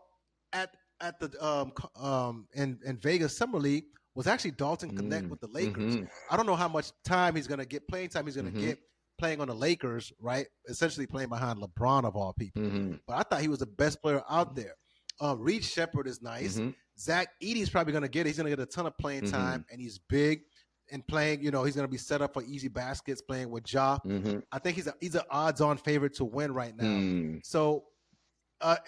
at the in Vegas Summer League was actually Dalton Connect with the Lakers. Mm-hmm. I don't know how much time he's gonna get, playing time he's gonna Mm-hmm. get playing on the Lakers, right? Essentially playing behind LeBron of all people. Mm-hmm. But I thought he was the best player out there. Reed Shepard is nice. Mm-hmm. Zach Edey's probably gonna get it. He's gonna get a ton of playing time, and he's big and playing. He's gonna be set up for easy baskets playing with Ja. Mm-hmm. I think he's an odds-on favorite to win right now. Mm. So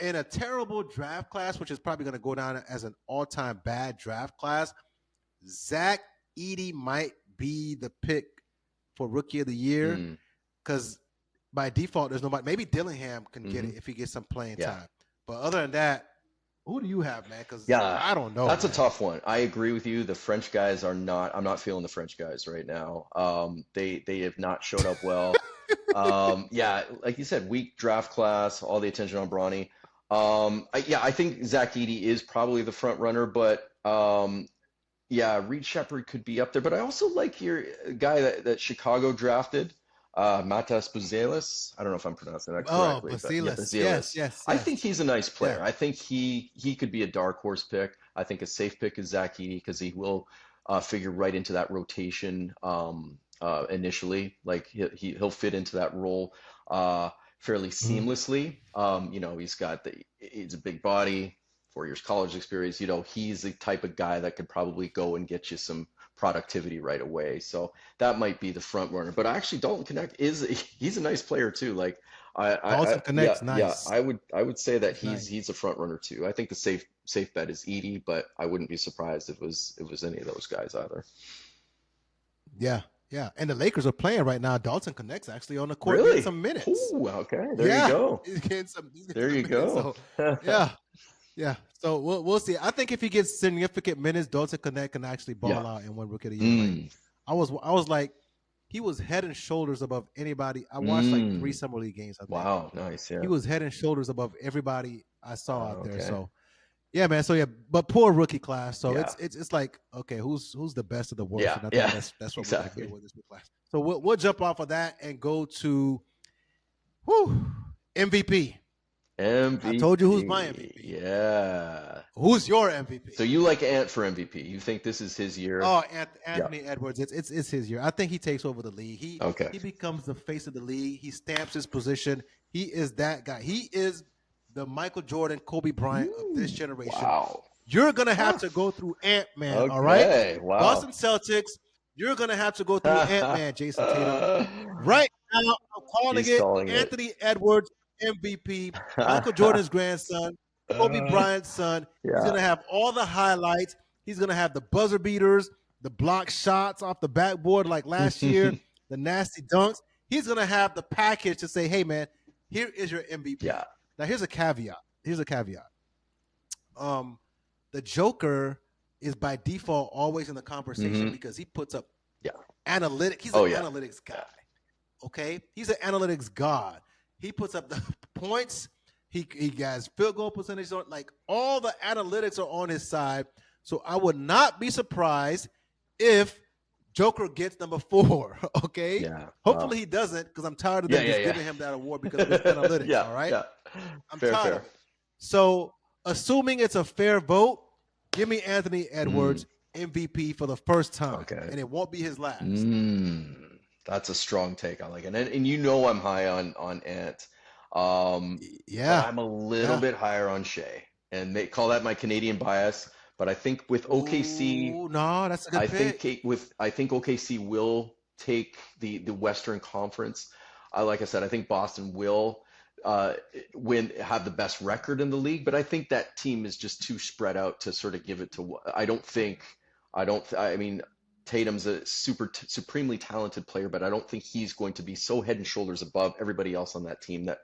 in a terrible draft class, which is probably going to go down as an all-time bad draft class, Zach Edey might be the pick for Rookie of the Year Mm. because by default, there's nobody. Maybe Dillingham can get Mhm. it if he gets some playing Yeah. time. But other than that, who do you have, man? Because Yeah, I don't know. that's a man. tough one. I agree with you. The French guys are not. I'm not feeling the French guys right now. They have not showed up well. Yeah, like you said, weak draft class, all the attention on Bronny. I think Zach Edey is probably the front runner, but yeah, Reed Shepard could be up there. But I also like your guy that Chicago drafted. Matas Buzelis. I don't know if I'm pronouncing that Oh, correctly, but yeah, Basilis. Yes, Buzelis. yes, I think yes. he's a nice player. Yeah. I think he could be a dark horse pick. I think a safe pick is Zach Edey because he will figure right into that rotation initially. Like he'll fit into that role fairly Mhm. seamlessly. He's a big body, 4 years college experience. He's the type of guy that could probably go and get you some productivity right away. So that might be the front runner. But actually, Dalton Connect he's a nice player too. Like Dawson yeah, connects. yeah, Nice. I would say that That's nice. he's a front runner too. I think the safe bet is Edie, but I wouldn't be surprised if it was any of those guys either. Yeah, yeah. And the Lakers are playing right now. Dalton connects actually on the court getting Really? some minutes. Ooh, okay. There you Yeah, go. he's getting There some you minutes. go. So yeah, yeah. So we'll see. I think if he gets significant minutes, Dalton Connect can actually ball Yeah. out and win Rookie of the Year. Like Mm, I was like, he was head and shoulders above anybody. I watched like 3 mm. summer league games. I think Wow, nice. he Yeah. was head and shoulders above everybody I saw out there. Okay. So yeah, man. So yeah, but poor rookie class. So Yeah. it's like, okay, who's the best of the worst? Yeah. And I think Yeah. that's what we're gonna Exactly. get with this rookie class. So we'll jump off of that and go to MVP. I told you who's my MVP. MVP. Yeah. Who's your MVP? So you like Ant for MVP. You think this is his year? Oh, Yeah. Anthony Edwards. It's his year. I think he takes over the league. He Okay. becomes the face of the league. He stamps his position. He is that guy. He is the Michael Jordan, Kobe Bryant of this generation. Wow. You're gonna have to go through Ant-Man, all right? Okay. Wow. Boston Celtics, you're gonna have to go through Ant-Man, Jayson Tatum. Right now, I'm calling He's it calling it. Anthony Edwards, MVP, Michael Jordan's grandson, Kobe Bryant's son. He's Yeah. gonna have all the highlights. He's gonna have the buzzer beaters, the block shots off the backboard like last year, the nasty dunks. He's gonna have the package to say, "Hey, man, here is your MVP." Yeah. Now, here's a caveat. The Joker is by default always in the conversation Mhm. because he puts up Yeah. analytic. He's Oh, an yeah. analytics guy. Okay, he's an analytics god. He puts up the points. He has field goal percentage on, like, all the analytics are on his side. So I would not be surprised if Joker gets number 4. Okay, Yeah. hopefully he doesn't, because I'm tired of them Yeah, just yeah. giving him that award because of his analytics. Yeah. All right, Yeah. I'm Fair, tired fair. of it. So assuming it's a fair vote, give me Anthony Edwards MVP for the first time, Okay. and it won't be his last. That's a strong take. I like it. And I'm high on Ant. But Yeah, I'm a little yeah. bit higher on Shea. And they call that my Canadian bias. But I think with OKC, Ooh, no, that's a good I pick. think OKC will take the Western Conference. Like I said, I think Boston will have the best record in the league, but I think that team is just too spread out to sort of give it to. I mean, Tatum's a supremely talented player, but I don't think he's going to be so head and shoulders above everybody else on that team that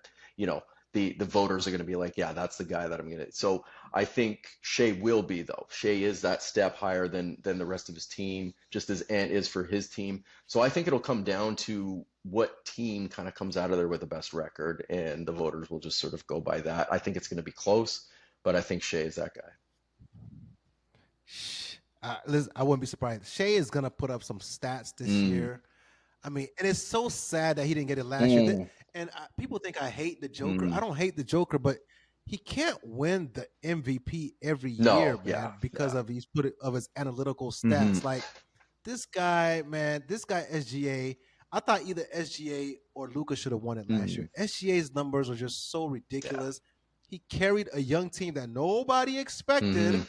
the voters are going to be like, yeah, that's the guy that I'm going to. So I think Shea will be, though. Shea is that step higher than the rest of his team, just as Ant is for his team. So I think it'll come down to what team kind of comes out of there with the best record, and the voters will just sort of go by that. I think it's going to be close, but I think Shea is that guy. Listen, I wouldn't be surprised. Shea is gonna put up some stats this year. I mean, and it's so sad that he didn't get it last year. And people think I hate the Joker. I don't hate the Joker, but he can't win the MVP every year, man, because of his analytical stats. Like this guy, man, SGA. I thought either SGA or Luka should have won it last year. SGA's numbers are just so ridiculous. He carried a young team that nobody expected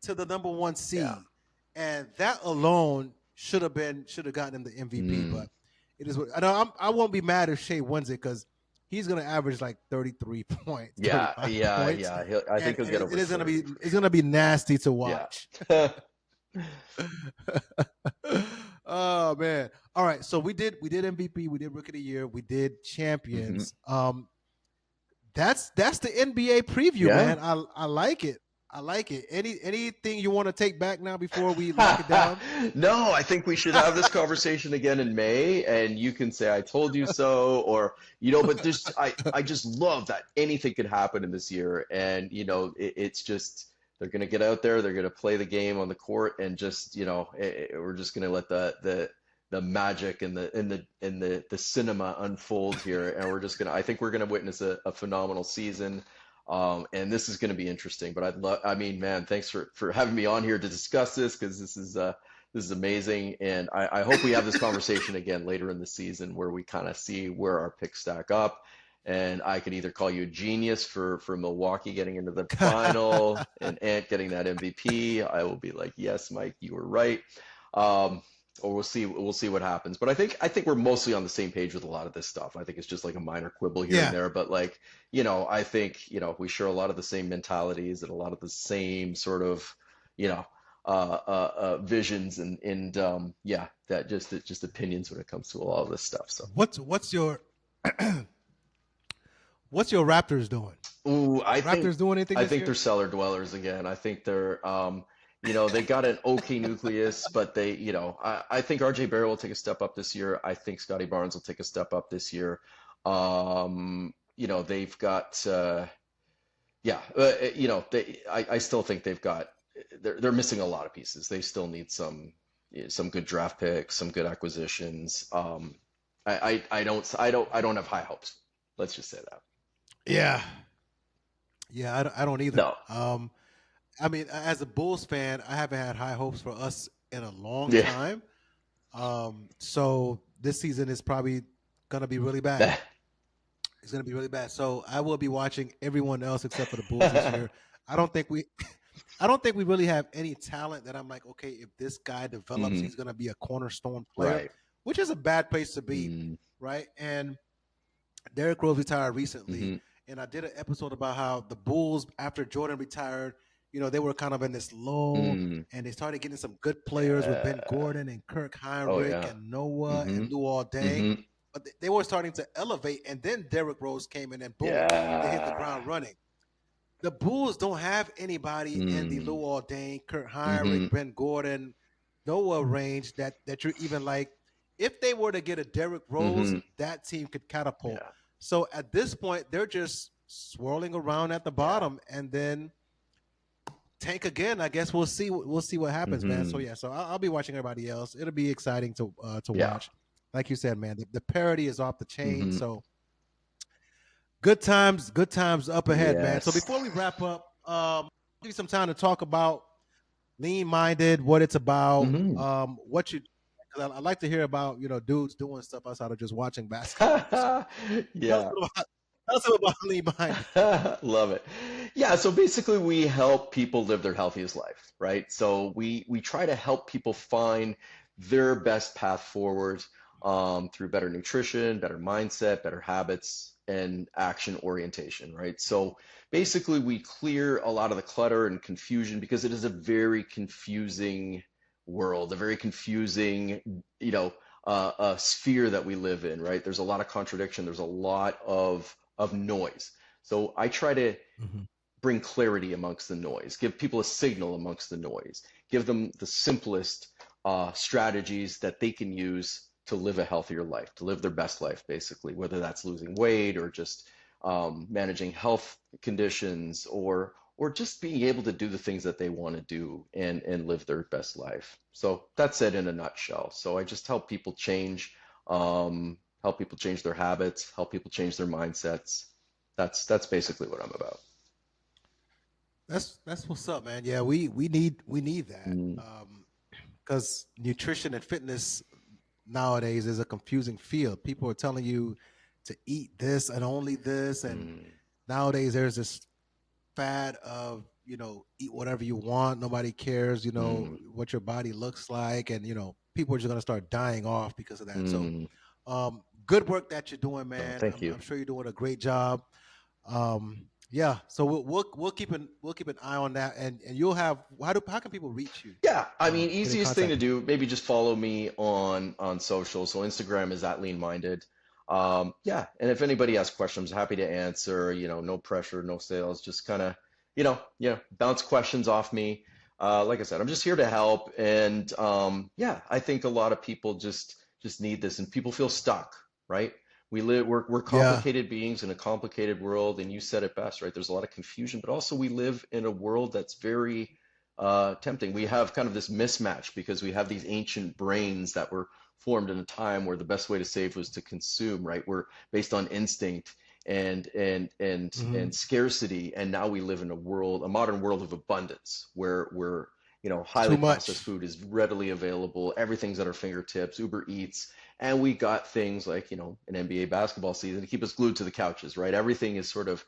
to the number 1 seed, and that alone should have gotten him the MVP. But it is what I won't be mad if Shea wins it, because he's going to average like 33 points. Yeah. I think he'll get over. It's going to be nasty to watch. Yeah. Oh man! All right, so we did MVP, we did Rookie of the Year, we did champions. That's the NBA preview, man. I like it. Anything you want to take back now before we lock it down? No, I think we should have this conversation again in May, and you can say I told you so, or but just I just love that anything could happen in this year, and it's just they're gonna get out there, they're gonna play the game on the court, and just we're just gonna let the the magic and the cinema unfold here, and I think we're gonna witness a phenomenal season. And this is going to be interesting, but I mean, man, thanks for having me on here to discuss this, because this is amazing. And I hope we have this conversation again later in the season where we kind of see where our picks stack up. And I could either call you a genius for Milwaukee getting into the final and Ant getting that MVP. I will be like, yes, Mike, you were right. Or we'll see what happens. But I think we're mostly on the same page with a lot of this stuff. I think it's just like a minor quibble here and there. But like, I think, we share a lot of the same mentalities and a lot of the same sort of, visions and yeah, that just opinions when it comes to a lot of this stuff. So what's your Raptors doing? Ooh, Raptors doing anything I this think year? they're cellar dwellers again. I think they're they got an okay nucleus, but they, I think RJ Barrett will take a step up this year. I think Scotty Barnes will take a step up this year. They've got I still think they're missing a lot of pieces. They still need some good draft picks, some good acquisitions. I don't have high hopes. Let's just say that. Yeah, I don't either. No. I mean, as a Bulls fan, I haven't had high hopes for us in a long Yeah. time. So this season is probably gonna be really bad. It's gonna be really bad. So I will be watching everyone else except for the Bulls this year. I don't think we really have any talent that I'm like, okay, if this guy develops, Mhm. he's gonna be a cornerstone player, Right. which is a bad place to be, Mm, right? And Derrick Rose retired recently, mhm. and I did an episode about how the Bulls, after Jordan retired, they were kind of in this lull, Mm. and they started getting some good players with Ben Yeah. Gordon and Kirk Oh Heinrich yeah. and Noah and Mhm. Lou Deng. Mhm. But they were starting to elevate, and then Derrick Rose came in, and boom, they hit the Yeah. ground running. The Bulls don't have anybody in the Mm. Lou Deng, Kirk Heinrich, Mhm. Ben Gordon, Noah range that you're even like, if they were to get a Derrick Rose, Mhm. that team could catapult. Yeah. So at this point, they're just swirling around at the Yeah. bottom, and then tank again. I guess we'll see. We'll see what happens, man. So Mhm. yeah, so I'll be watching everybody else. It'll be exciting to Yeah. watch. Like you said, man, the parity is off the chain. Mhm. So good times up ahead, man. So Yes. before we wrap up, give you some time to talk about Lean Minded, what it's about, Mhm. what you. Because I like to hear about dudes doing stuff outside of just watching basketball. So Yeah. tell us about Lean Minded. Love it. Yeah, so basically we help people live their healthiest life, right? So we try to help people find their best path forward through better nutrition, better mindset, better habits, and action orientation, right? So basically we clear a lot of the clutter and confusion because it is a very confusing world, a very confusing, sphere that we live in, right? There's a lot of contradiction. There's a lot of noise. So I try to Mhm. bring clarity amongst the noise, give people a signal amongst the noise, give them the simplest strategies that they can use to live a healthier life, to live their best life, basically, whether that's losing weight or just managing health conditions or just being able to do the things that they want to do and live their best life. So that's it in a nutshell. So I just help people change, help people change their habits, help people change their mindsets. That's basically what I'm about. That's what's up, man. Yeah, we need that Mm, because nutrition and fitness nowadays is a confusing field. People are telling you to eat this and only this, and mm, nowadays there's this fad of eat whatever you want. Nobody cares, mm, what your body looks like, and people are just gonna start dying off because of that. So, mm. good work that you're doing, Oh, man. thank you. I'm sure you're doing a great job. Yeah, so we'll keep an eye on that, and you'll have how can people reach you? Yeah, I mean, Get in easiest thing to contact with do, maybe just follow me on social. So Instagram is at Lean Minded. Yeah, and if anybody has questions, happy to answer. No pressure, no sales, just kind of, bounce questions off me. Like I said, I'm just here to help, and yeah, I think a lot of people just need this, and people feel stuck, right? We're you. Yeah, complicated beings in a complicated world, and you said it best, right? There's a lot of confusion, but also we live in a world that's very tempting. We have kind of this mismatch because we have these ancient brains that were formed in a time where the best way to save was to consume, right? We're based on instinct and scarcity, and now we live in a modern world of abundance, where we're highly processed food is readily available. Everything's at our fingertips. Uber Eats, and we got things like an NBA basketball season to keep us glued to the couches, right? Everything is sort of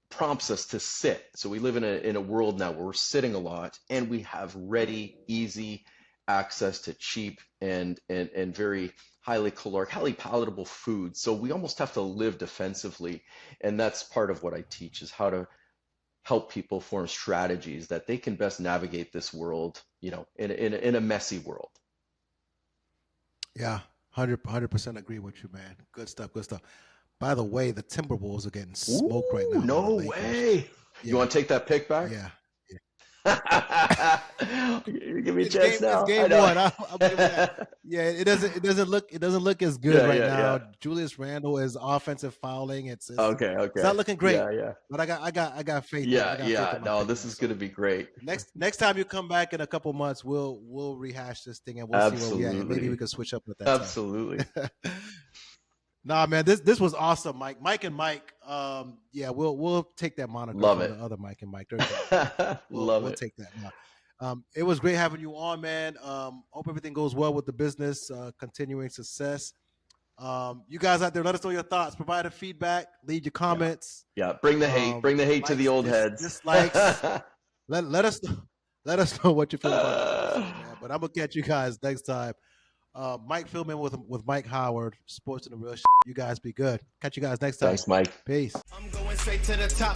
prompts us to sit. So we live in a world now where we're sitting a lot, and we have ready, easy access to cheap and very highly caloric, highly palatable food. So we almost have to live defensively, and that's part of what I teach, is how to help people form strategies that they can best navigate this world, in a messy world. Yeah, 100% agree with you, man. Good stuff. By the way, the Timberwolves are getting smoked right now. No way. Yeah. You want to take that pick back? Yeah. Give me a chance now. It's game one. I'll give you that. Yeah, it doesn't look as good now. Yeah. Julius Randle is offensive fouling. It's okay. It's not looking great. Yeah. But I got faith. Yeah. No, this is going to be great. Next time you come back in a couple months, we'll rehash this thing and we'll see where we at. Maybe we can switch up with that. Absolutely. Nah, man, this was awesome, Mike. Mike and Mike. We'll take that moniker from the other Mike and Mike. We'll take that. It was great having you on, man. Hope everything goes well with the business, continuing success. You guys out there, let us know your thoughts. Provide a feedback. Leave your comments. Yeah. Bring the hate. Bring the hate to the old heads. Dislikes. let us know what you feel about it, man. But I'm gonna catch you guys next time. Mike filming with Mike Howard, Sports and the Real Shit. You guys be good. Catch you guys next time. Thanks, Mike. Peace. I'm going straight to the top.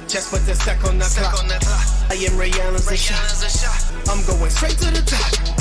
Just put the stack on the clock. I am Ray Allen's a shot. I'm going straight to the top.